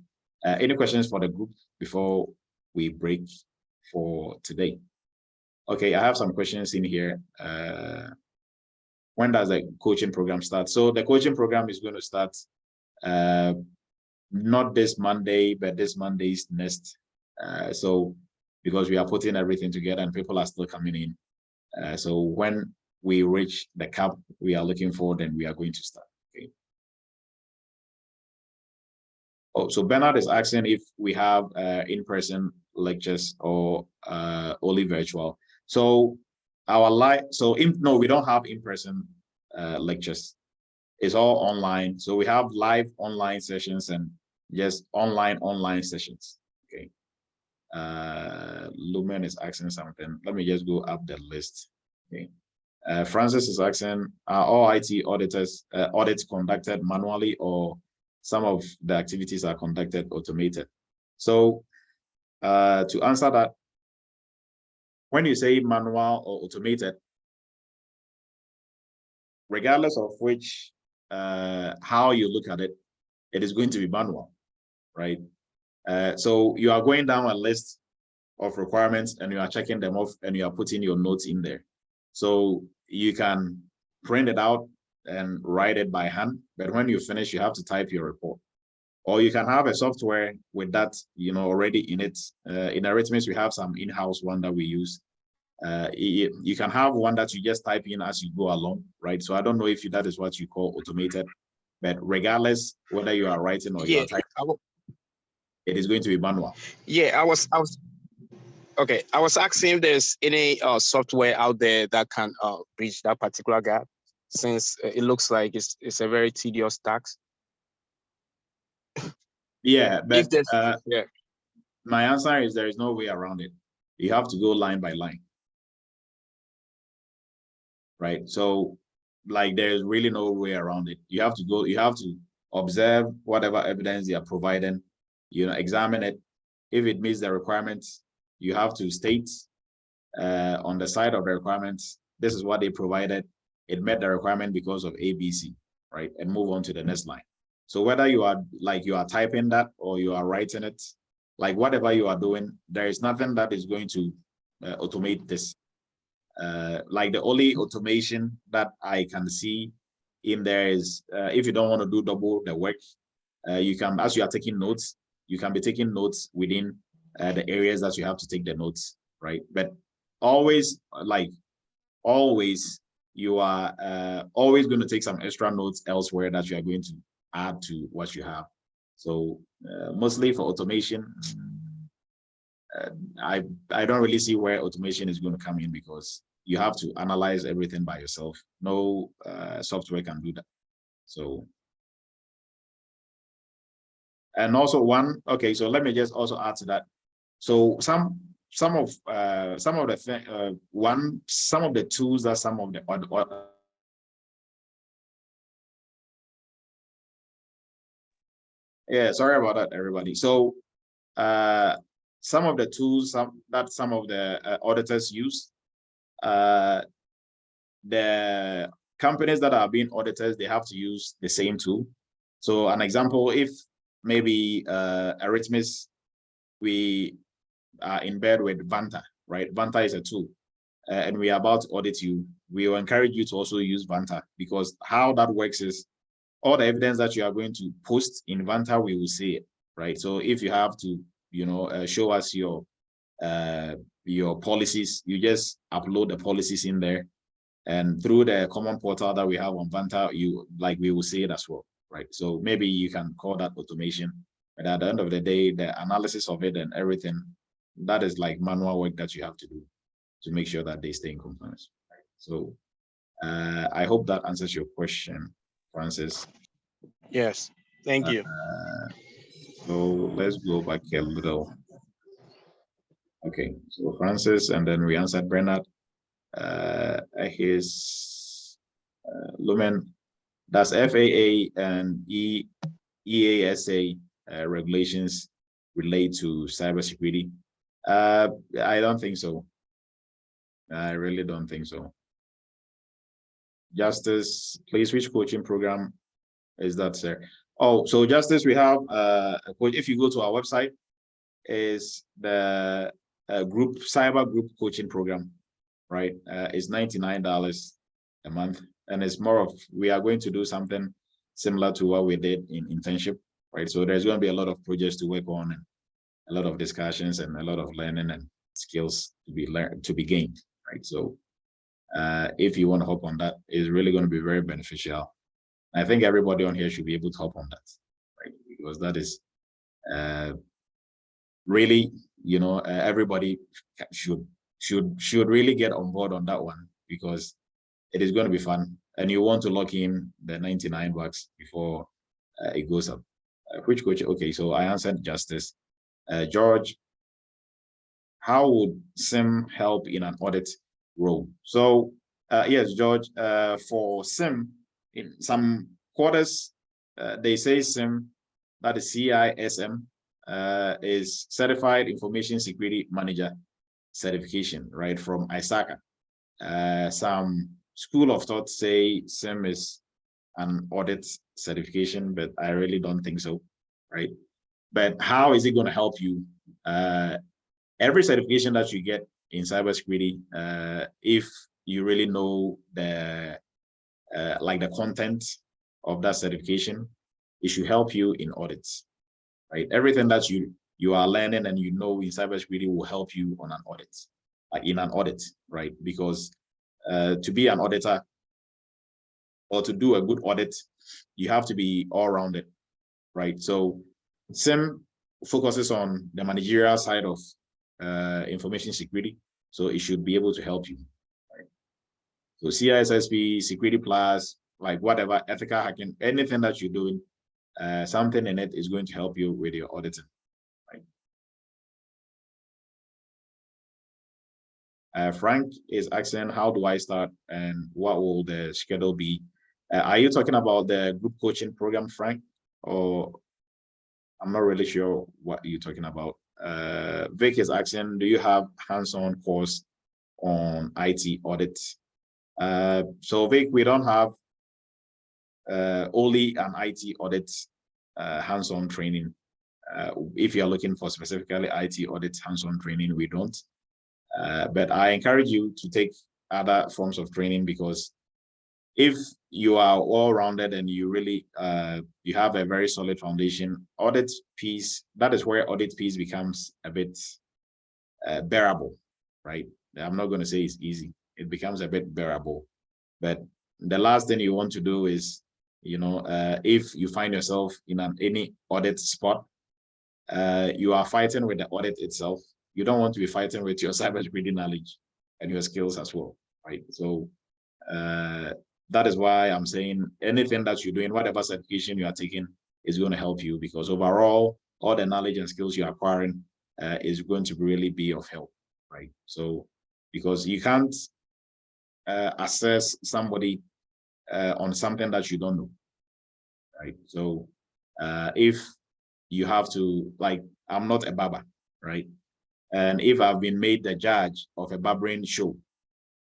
any questions for the group before we break for today? Okay, I have some questions in here. When does the coaching program start? So the coaching program is going to start not this Monday, but this Monday's next. So because we are putting everything together and people are still coming in. So when we reach the cap we are looking for, then we are going to start. Okay. Oh, so Bernard is asking if we have in-person lectures or only virtual. So our no, we don't have in-person lectures. It's all online. So we have live online sessions and just online sessions. Okay. Lumen is asking something. Let me just go up the list. Okay. Francis is asking, are all IT auditors audits conducted manually or some of the activities are conducted automated? So to answer that, when you say manual or automated, regardless of which, how you look at it, it is going to be manual, right? So you are going down a list of requirements and you are checking them off and you are putting your notes in there. So you can print it out and write it by hand, but when you finish, you have to type your report. Or you can have a software with that, you know, already in it. In Eretmis, we have some in-house one that we use. You can have one that you just type in as you go along, right? So I don't know if that is what you call automated, but regardless whether you are writing or you are typing, it is going to be manual. Yeah, I was okay. I was asking if there's any software out there that can bridge that particular gap, since it looks like it's a very tedious task. Yeah, but yeah. My answer is there is no way around it. You have to go line by line, right? So like there's really no way around it. You have to observe whatever evidence they are providing, you know, examine it. If it meets the requirements, you have to state on the side of the requirements, this is what they provided. It met the requirement because of ABC, right? And move on to the next line. So whether you are typing that or you are writing it, like whatever you are doing, there is nothing that is going to automate this. Like the only automation that I can see in there is if you don't want to do double the work, you can, as you are taking notes, you can be taking notes within the areas that you have to take the notes, right? But always, like always, you are always going to take some extra notes elsewhere that you are going to add to what you have. So mostly for automation, I don't really see where automation is going to come in, because you have to analyze everything by yourself. No software can do that. So, and also okay, so let me just also add to that. So some of the tools that some of the yeah, sorry about that, everybody. So some of the tools that some of the auditors use, the companies that are being audited, they have to use the same tool. So an example, if maybe Eretmis, we are in bed with Vanta, right? Vanta is a tool, and we are about to audit you. We will encourage you to also use Vanta, because how that works is all the evidence that you are going to post in Vanta, we will see it, right? So if you have to, you know, show us your policies, you just upload the policies in there, and through the common portal that we have on Vanta, we will see it as well, right? So maybe you can call that automation, but at the end of the day, the analysis of it and everything, that is like manual work that you have to do to make sure that they stay in compliance. Right? So I hope that answers your question, Francis. Yes, thank you. So let's go back a little. Okay, so Francis, and then we answered Bernard. His Lumen, does FAA and EASA regulations relate to cybersecurity? I don't think so. I really don't think so. Justice, please, which coaching program is that, sir? Oh, so Justice, we have if you go to our website, is the cyber group coaching program, right? It's $99 a month, and it's more of, we are going to do something similar to what we did in internship, right? So there's going to be a lot of projects to work on, and a lot of discussions, and a lot of learning and skills to be gained, right? So if you want to hop on that, it's really going to be very beneficial. I think everybody on here should be able to hop on that, right? Because that is really, you know, everybody should really get on board on that one, because it is going to be fun, and you want to lock in the $99 before it goes up. Which coach? Okay, so I answered Justice. George, how would SIM help in an audit role? So yes, George, for SIM, in some quarters, they say SIM, that is CISM, is Certified Information Security Manager certification, right, from ISACA. Some school of thought say SIM is an audit certification, but I really don't think so, right? But how is it going to help you? Every certification that you get in cybersecurity, if you really know the the content of that certification, it should help you in audits, right? Everything that you are learning and you know in cybersecurity will help you on an audit, in an audit, right? Because to be an auditor or to do a good audit, you have to be all-rounded, right? So SIM focuses on the managerial side of information security, so it should be able to help you, right? So CISSP, Security Plus, like whatever, ethical hacking, anything that you're doing, something in it is going to help you with your auditing, right? Frank is asking, how do I start and what will the schedule be? Are you talking about the group coaching program, Frank? Or I'm not really sure what you're talking about. Vic is asking, do you have hands-on course on IT audit? So Vic, we don't have only an IT audit hands-on training. If you're looking for specifically IT audit hands-on training, we don't. But I encourage you to take other forms of training, because if you are all-rounded and you really you have a very solid foundation, audit piece, that is where audit piece becomes a bit bearable, right? I'm not going to say it's easy. It becomes a bit bearable. But the last thing you want to do is, if you find yourself in any audit spot, you are fighting with the audit itself. You don't want to be fighting with your cybersecurity knowledge and your skills as well, right? So that is why I'm saying anything that you're doing, whatever certification you are taking, is going to help you, because overall, all the knowledge and skills you're acquiring is going to really be of help, right? So, because you can't assess somebody on something that you don't know, right? So if you have to, like, I'm not a barber, right? And if I've been made the judge of a barbering show,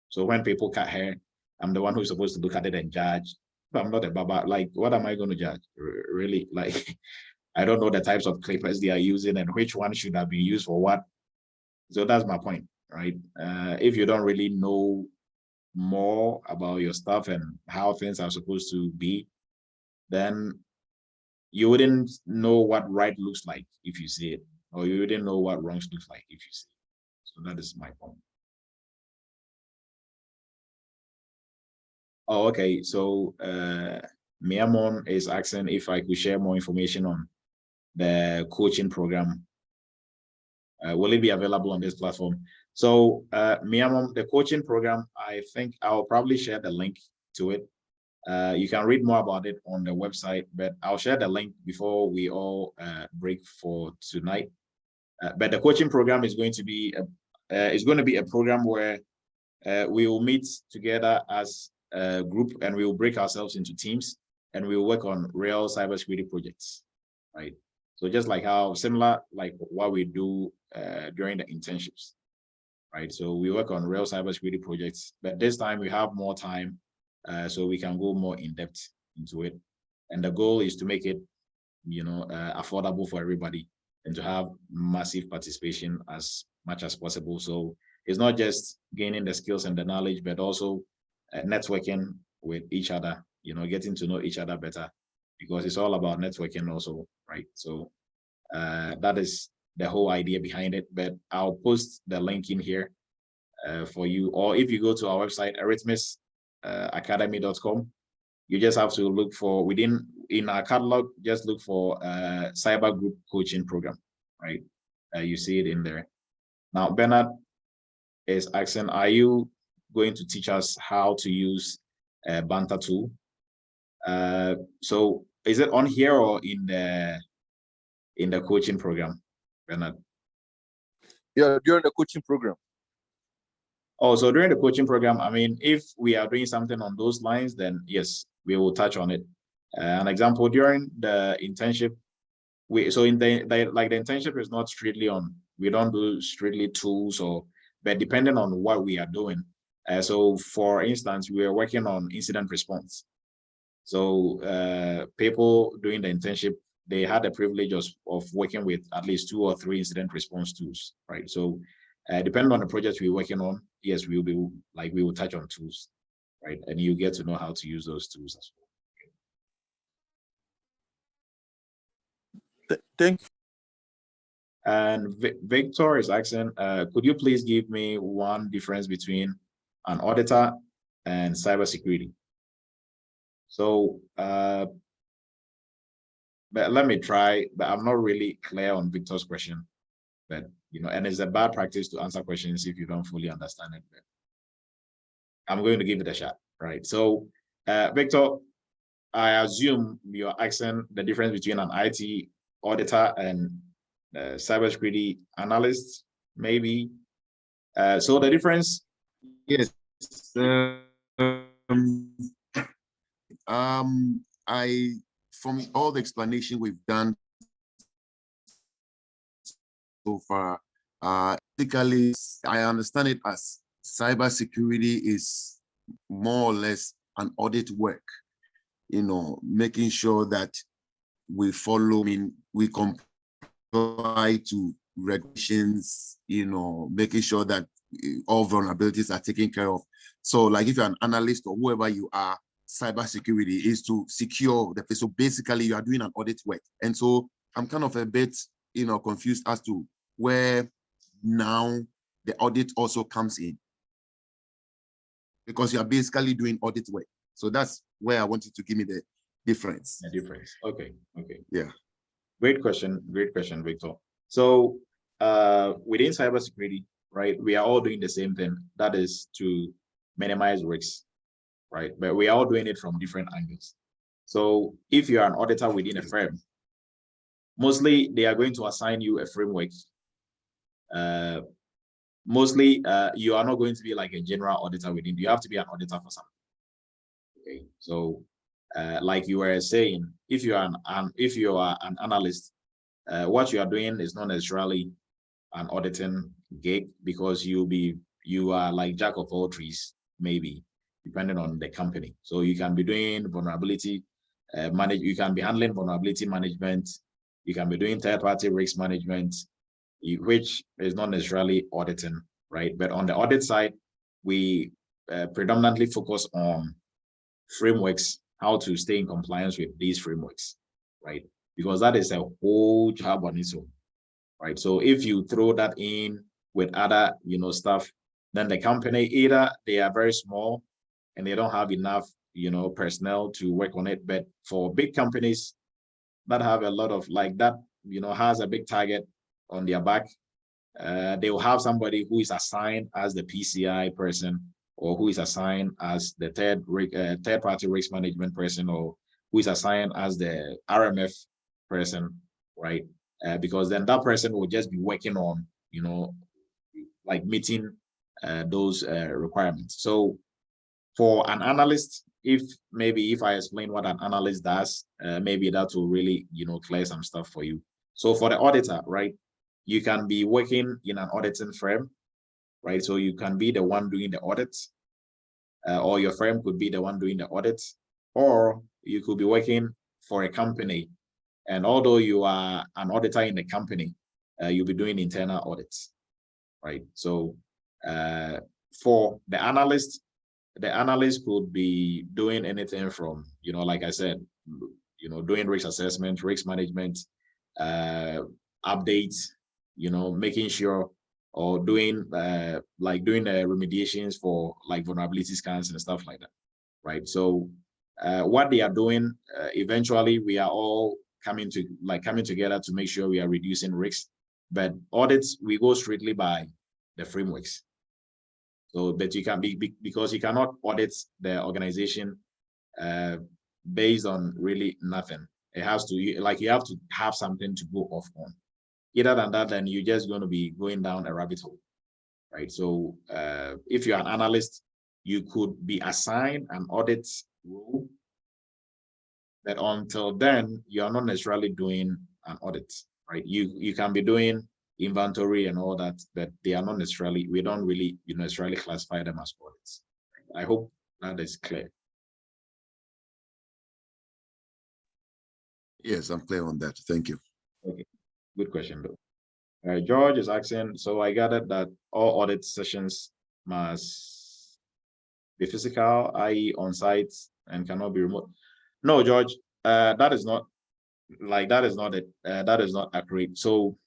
so when people cut hair, I'm the one who's supposed to look at it and judge. But I'm not a barber. Like, what am I going to judge? Really? Like, I don't know the types of clippers they are using and which one should have been used for what. So that's my point, right? If you don't really know more about your stuff and how things are supposed to be, then you wouldn't know what right looks like if you see it, or you wouldn't know what wrongs looks like if you see it. So that is my point. Oh, okay. So Miamon is asking if I could share more information on the coaching program. Will it be available on this platform? So Miamon, the coaching program, I think I'll probably share the link to it. You can read more about it on the website, but I'll share the link before we all break for tonight. But the coaching program is going to be a program where we will meet together as a group, and we will break ourselves into teams, and we will work on real cybersecurity projects, right? So just like how similar, like what we do during the internships, right? So we work on real cybersecurity projects, but this time we have more time, so we can go more in depth into it. And the goal is to make it, affordable for everybody, and to have massive participation as much as possible. So it's not just gaining the skills and the knowledge, but also networking with each other, getting to know each other better, because it's all about networking also, right? So that is the whole idea behind it. But I'll post the link in here for you, or if you go to our website, eretmisacademy.com, you just have to look for in our catalog, just look for cyber group coaching program, right? You see it in there. Now, Bernard is asking, are you going to teach us how to use a Banter tool? So is it on here or in the coaching program, Bernard? Yeah, during the coaching program. Oh, so during the coaching program, I mean, if we are doing something on those lines, then yes, we will touch on it. An example, during the internship, so in the internship is not strictly on, we don't do strictly tools, but depending on what we are doing. So for instance, we are working on incident response. So people doing the internship, they had the privilege of working with at least 2 or 3 incident response tools, right? So depending on the project we're working on, yes, we will touch on tools, right? And you get to know how to use those tools as well. Thank you. And Victor is asking, could you please give me one difference between an auditor and cybersecurity? So, but let me try, but I'm not really clear on Victor's question. But, and it's a bad practice to answer questions if you don't fully understand it. But I'm going to give it a shot, right? So, Victor, I assume you're asking the difference between an IT auditor and cybersecurity analyst, maybe. So the difference. Yes. From all the explanation we've done so far, basically, I understand it as cybersecurity is more or less an audit work, making sure that we follow, we comply comply to regulations, making sure that all vulnerabilities are taken care of. So like if you're an analyst or whoever you are, cybersecurity is to secure the place. So basically you are doing an audit work. And so I'm kind of a bit, confused as to where now the audit also comes in, because you are basically doing audit work. So that's where I wanted to give me the difference. The difference. Okay. Yeah. Great question, Victor. So within cybersecurity, right, we are all doing the same thing. That is to minimize risks, right? But we are all doing it from different angles. So if you are an auditor within a firm, mostly they are going to assign you a framework. Mostly you are not going to be like a general auditor within. You have to be an auditor for something. Okay, so like you were saying, if you are an analyst, what you are doing is not necessarily an auditing gig, because you are like jack of all trades, maybe, depending on the company. So you can be doing vulnerability you can be handling vulnerability management, you can be doing third-party risk management, which is not necessarily auditing, right? But on the audit side, we predominantly focus on frameworks, how to stay in compliance with these frameworks, right? Because that is a whole job on its own, right? So if you throw that in with other, stuff, then the company, either they are very small and they don't have enough, personnel to work on it. But for big companies that have a lot of like that, has a big target on their back, they will have somebody who is assigned as the PCI person, or who is assigned as the third-party risk management person, or who is assigned as the RMF person, right? Because then that person will just be working on, like meeting those requirements. So for an analyst, if I explain what an analyst does, maybe that will really, clear some stuff for you. So for the auditor, right, you can be working in an auditing firm, right? So you can be the one doing the audits, or your firm could be the one doing the audits, or you could be working for a company. And although you are an auditor in the company, you'll be doing internal audits, right? So for the analyst could be doing anything from, like I said, doing risk assessment, risk management, updates, making sure, or doing doing remediations for like vulnerability scans and stuff like that, right? So what they are doing, eventually we are all coming together to make sure we are reducing risks. But audits, we go strictly by the frameworks. So, but you can because you cannot audit the organization based on really nothing. It has to, you have to have something to go off on. Other than that, then you're just going to be going down a rabbit hole, right? So if you're an analyst, you could be assigned an audit role, but until then, you are not necessarily doing an audit, right? You can be doing inventory and all that, but they are not necessarily, we don't really necessarily classify them as audits. I hope that is clear. Yes, I'm clear on that. Thank you. Okay, good question though. George is asking, so I gathered that all audit sessions must be physical, i.e. on site, and cannot be remote. No, George, that is not it. That is not accurate. So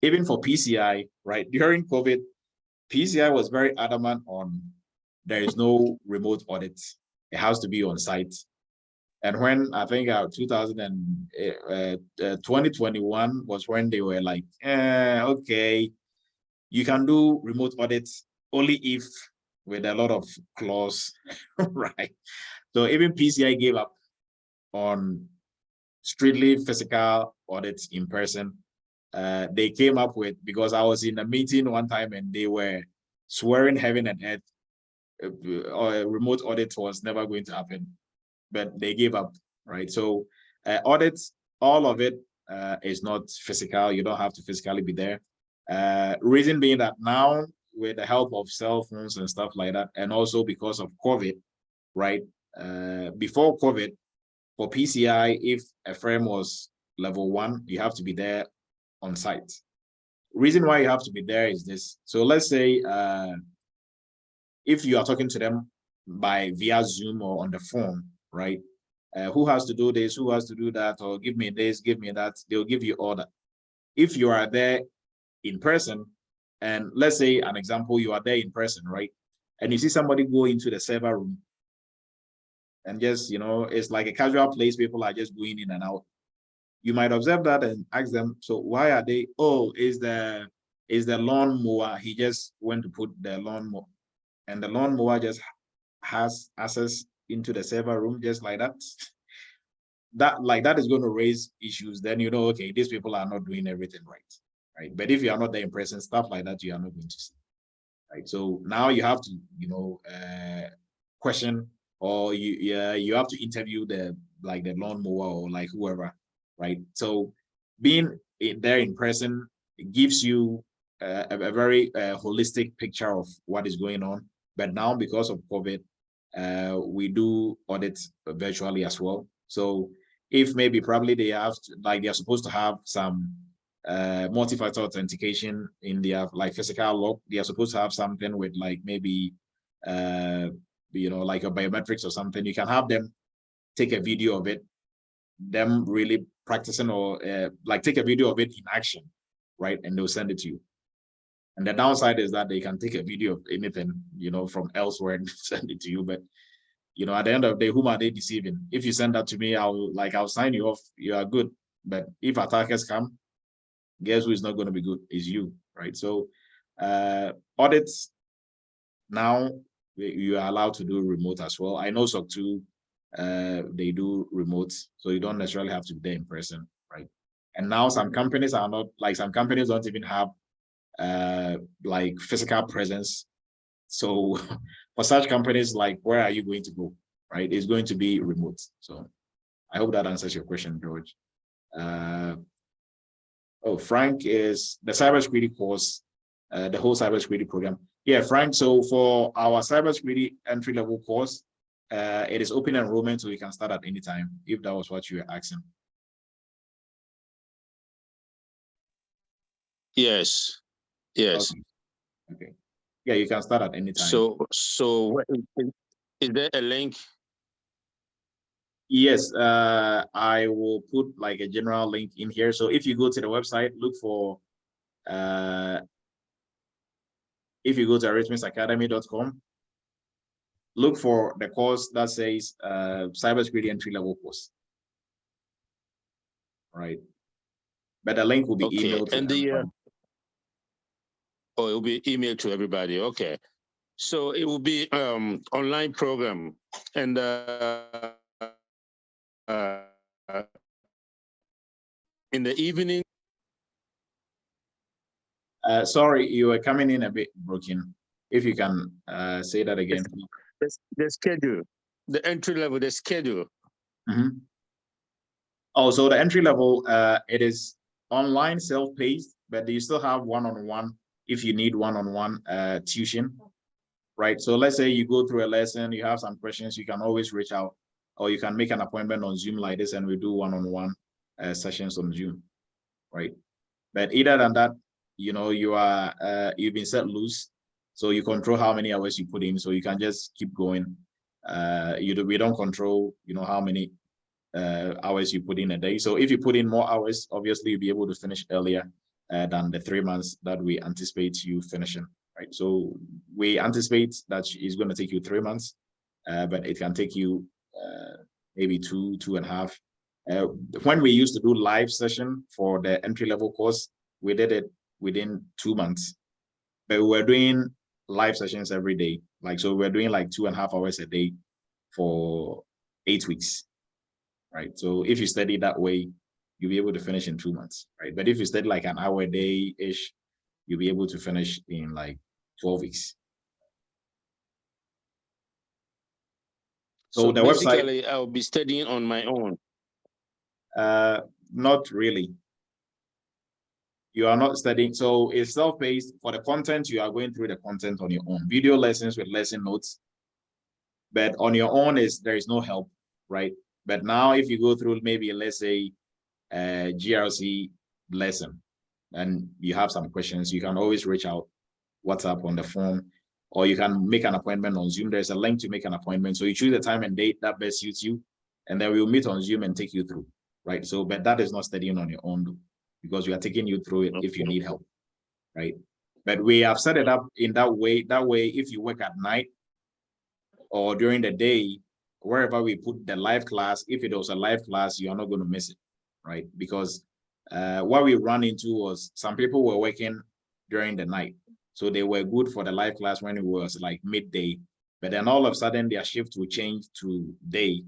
even for PCI, right, during COVID, PCI was very adamant on there is no remote audit. It has to be on site. And when I think 2021 was when they were like, okay, you can do remote audits only if with a lot of clause, right? So even PCI gave up on strictly physical audits in person. They came up with, because I was in a meeting one time and they were swearing heaven and earth, a remote audit was never going to happen, but they gave up, right? So audits, all of it is not physical. You don't have to physically be there. Reason being that now, with the help of cell phones and stuff like that, and also because of COVID, right? Before COVID, for PCI, if a firm was level 1, you have to be there on site. Reason why you have to be there is this. So let's say if you are talking to them via Zoom or on the phone, right? Who has to do this, who has to do that, or give me this, give me that, they'll give you order. If you are there in person, and let's say an example, you are there in person, right? And you see somebody go into the server room and just, you know, it's like a casual place, people are just going in and out. You might observe that and ask them, so why are they, oh, is the lawnmower, he just went to put the lawnmower, and the lawnmower just has access into the server room just like that. That is going to raise issues. Then you know, okay, these people are not doing everything right? But if you are not there in person, stuff like that, you are not going to see, right? So now you have to, you know, question, or you have to interview the lawnmower or like whoever, right? So being there in person, it gives you a very holistic picture of what is going on. But now because of COVID, we do audits virtually as well. So if maybe probably they have to, they're supposed to have some multi-factor authentication in their physical log, they are supposed to have something with maybe you know, like a biometrics or something. You can have them take a video of it, them really practicing, or take a video of it in action, right? And they'll send it to you. And the downside is that they can take a video of anything, you know, from elsewhere and send it to you. But you know, at the end of the day, whom are they deceiving? If you send that to me, I'll sign you off. You are good. But if attackers come, guess who is not going to be good? Is you, right? So audits now, you are allowed to do remote as well. I know SOC 2, they do remote, so you don't necessarily have to be there in person, right? And now some companies are not, some companies don't even have physical presence. So for such companies, where are you going to go, right? It's going to be remote. So I hope that answers your question, George. Oh, Frank is the cybersecurity course, the whole cybersecurity program. Yeah, Frank, so for our cybersecurity entry-level course, it is open enrollment, so you can start at any time, if that was what you were asking. Yes. Yes. Okay. Yeah, you can start at any time. So is there a link? Yes, I will put a general link in here. So if you go to the website, look for, if you go to eretmisacademy.com, look for the course that says cybersecurity entry-level course. Right. But the link will be emailed to everybody. Oh, it will be emailed to everybody. Okay. So it will be online program, and in the evening. Sorry, you were coming in a bit broken. If you can say that again. The schedule, the entry level, the schedule. Mm-hmm. Oh, so the entry level, it is online, self-paced, but you still have one-on-one if you need one-on-one tuition, right? So let's say you go through a lesson, you have some questions, you can always reach out, or you can make an appointment on Zoom like this, and we do one-on-one sessions on Zoom, right? But either than that, you know, you've been set loose, so you control how many hours you put in, so you can just keep going. We don't control, you know, how many hours you put in a day. So if you put in more hours, obviously you'll be able to finish earlier than the 3 months that we anticipate you finishing, right? So we anticipate that it's going to take you 3 months, but it can take you maybe 2.5. When we used to do live session for the entry-level course, we did it within 2 months, but we were doing live sessions every day. So we're doing 2.5 hours a day for 8 weeks. Right. So if you study that way, you'll be able to finish in 2 months, right? But if you study an hour a day-ish, you'll be able to finish in 12 weeks. So the basically, website, I'll be studying on my own. Not really. You are not studying. So it's self-paced. For the content, you are going through the content on your own. Video lessons with lesson notes. But on your own, there is no help, right? But now if you go through maybe, let's say, GRC lesson, and you have some questions, you can always reach out, WhatsApp, on the phone, or you can make an appointment on Zoom. There's a link to make an appointment. So you choose the time and date that best suits you, and then we'll meet on Zoom and take you through, right? So, but that is not studying on your own, because we are taking you through it if you need help, right? But we have set it up in that way. That way, if you work at night or during the day, wherever we put the live class, if it was a live class, you are not going to miss it, right? Because what we ran into was some people were working during the night. So they were good for the live class when it was like midday, but then all of a sudden their shift will change to day.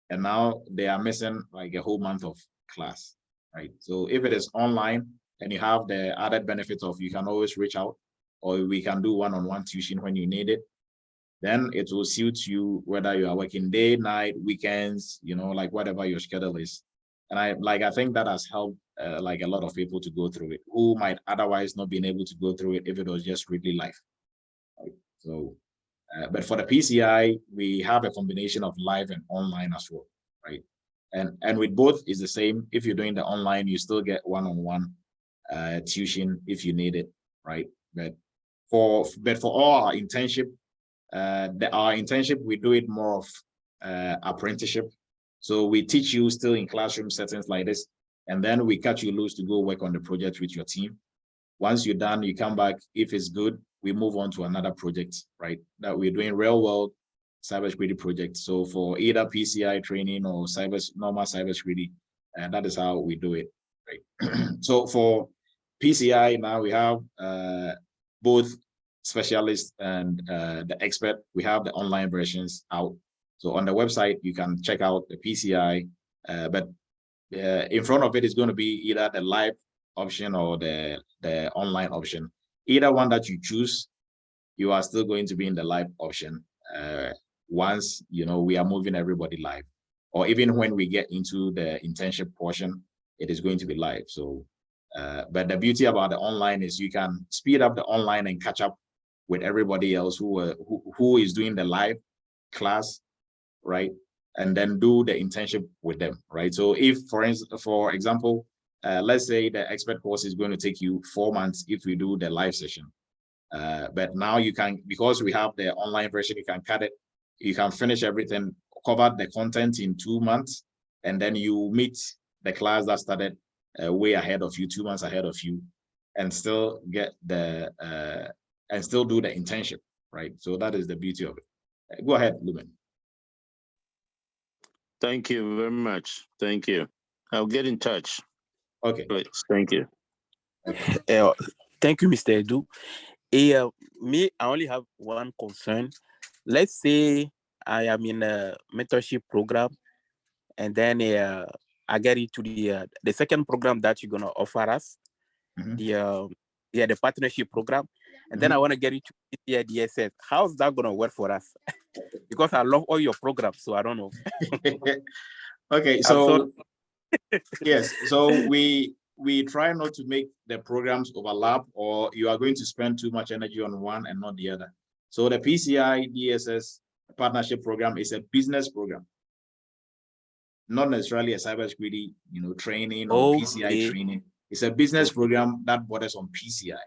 And now they are missing like a whole month of class, right? So if it is online and you have the added benefit of you can always reach out, or we can do one-on-one tuition when you need it, then it will suit you whether you are working day, night, weekends, you know, like whatever your schedule is. And I think that has helped like a lot of people to go through it who might otherwise not been able to go through it if it was just really live. Right? So, but for the PCI, we have a combination of live and online as well, right? And with both is the same. If you're doing the online, you still get one-on-one tuition if you need it, right? But for all our internship, our internship, we do it more of apprenticeship. So we teach you still in classroom settings like this, and then we cut you loose to go work on the project with your team. Once you're done, you come back. If it's good, we move on to another project, right? That we're doing real world cybersecurity projects. So for either PCI training or normal cybersecurity, and that is how we do it, right? So for PCI now we have both specialist and the expert. We have the online versions out. So on the website, you can check out the PCI, but in front of it is going to be either the live option or the online option. Either one that you choose, you are still going to be in the live option once, you know, we are moving everybody live. Or even when we get into the internship portion, it is going to be live. So, but the beauty about the online is you can speed up the online and catch up with everybody else who is doing the live class, right? And then do the internship with them, right? So if, for example, let's say the expert course is going to take you 4 months if we do the live session. But now you can, because we have the online version, you can cut it, you can finish everything, cover the content in 2 months, and then you meet the class that started way ahead of you, 2 months ahead of you, and still get the and still do the internship, right? So that is the beauty of it. Go ahead, Lumen. Thank you very much. Thank you. I'll get in touch. Okay. Please. Thank you. Thank you, Mr. Edu. Me, I only have one concern. Let's say I am in a mentorship program, and then I get into the second program that you're gonna offer us, the partnership program, and then I want to get into the DSS. How's that gonna work for us? Because I love all your programs, so I don't know. Okay, so yes, so we try not to make the programs overlap, or you are going to spend too much energy on one and not the other. So the PCI DSS partnership program is a business program, not necessarily a cybersecurity, you know, training or PCI training. It's a business program that borders on PCI,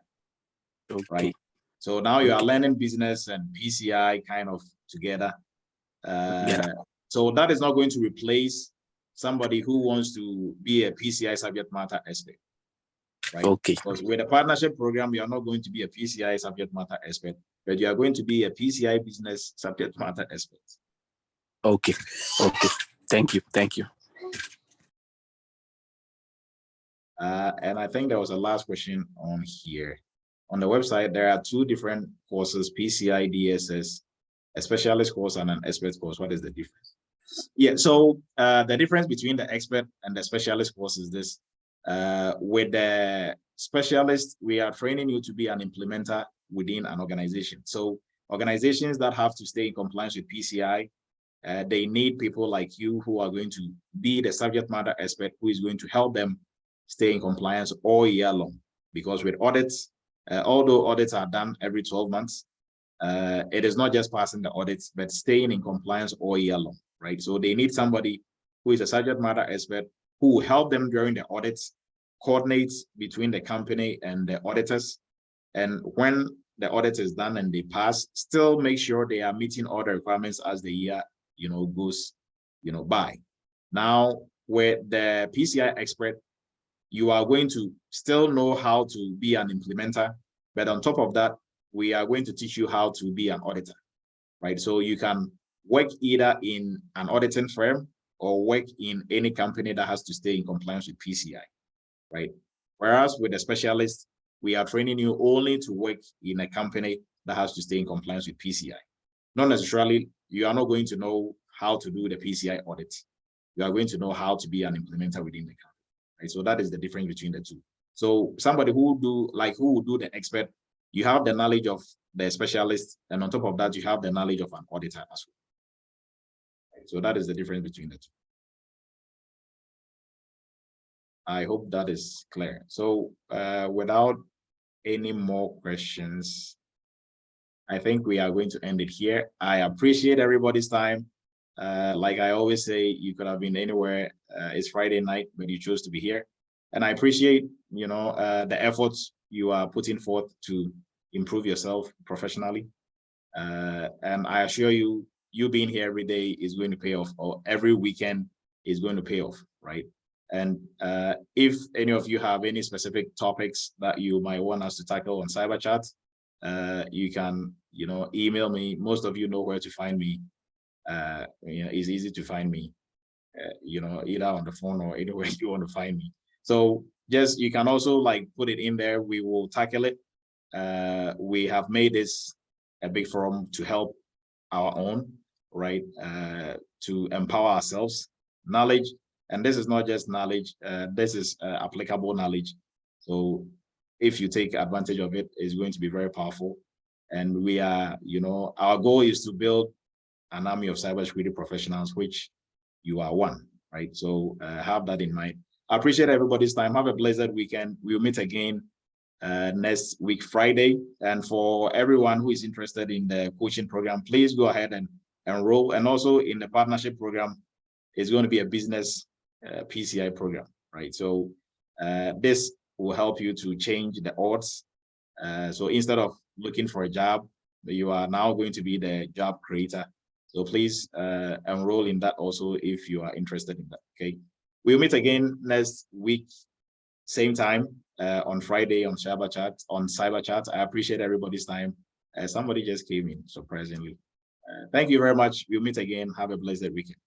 right? So now you are learning business and PCI kind of together. So that is not going to replace somebody who wants to be a PCI subject matter expert, right? Okay. Because with a partnership program, you are not going to be a PCI subject matter expert, but you are going to be a PCI business subject matter expert. Okay. Okay. Thank you. Thank you. And I think there was a last question on here. On the website, there are 2 different courses, PCI DSS, a specialist course and an expert course. What is the difference? Yeah, so the difference between the expert and the specialist course is this. With the specialist, we are training you to be an implementer within an organization. So organizations that have to stay in compliance with PCI, they need people like you who are going to be the subject matter expert who is going to help them stay in compliance all year long. Because with audits, although audits are done every 12 months, it is not just passing the audits, but staying in compliance all year long, right? So they need somebody who is a subject matter expert who will help them during the audits coordinates between the company and the auditors. And when the audit is done and they pass, still make sure they are meeting all the requirements as the year, goes, by. Now, with the PCI expert, you are going to still know how to be an implementer, but on top of that, we are going to teach you how to be an auditor, right? So you can work either in an auditing firm or work in any company that has to stay in compliance with PCI, right? Whereas with the specialist, we are training you only to work in a company that has to stay in compliance with PCI. Not necessarily, you are not going to know how to do the PCI audit. You are going to know how to be an implementer within the company, right? So that is the difference between the two. So somebody who will do the expert, you have the knowledge of the specialist, and on top of that, you have the knowledge of an auditor as well. Right? So that is the difference between the two. I hope that is clear. So without any more questions, I think we are going to end it here. I appreciate everybody's time. Like I always say, you could have been anywhere. It's Friday night, but you chose to be here. And I appreciate, the efforts you are putting forth to improve yourself professionally. And I assure you, you being here every day is going to pay off, or every weekend is going to pay off, right? And if any of you have any specific topics that you might want us to tackle on Cyber Chat, you can, email me. Most of you know where to find me. It's easy to find me, either on the phone or anywhere you want to find me. So just, you can also put it in there. We will tackle it. We have made this a big forum to help our own, right? To empower ourselves, knowledge. And this is not just knowledge, this is applicable knowledge. So if you take advantage of it, it's going to be very powerful. And we are, our goal is to build an army of cybersecurity professionals, which you are one, right? So have that in mind. I appreciate everybody's time. Have a blessed weekend. We'll meet again next week, Friday. And for everyone who is interested in the coaching program, please go ahead and enroll. And also in the partnership program, it's going to be a business PCI program, right? So this will help you to change the odds. So instead of looking for a job, you are now going to be the job creator. So please enroll in that also if you are interested in that, okay? We'll meet again next week, same time, on Friday on Cyber Chat. I appreciate everybody's time. Somebody just came in, surprisingly. Thank you very much. We'll meet again. Have a blessed weekend.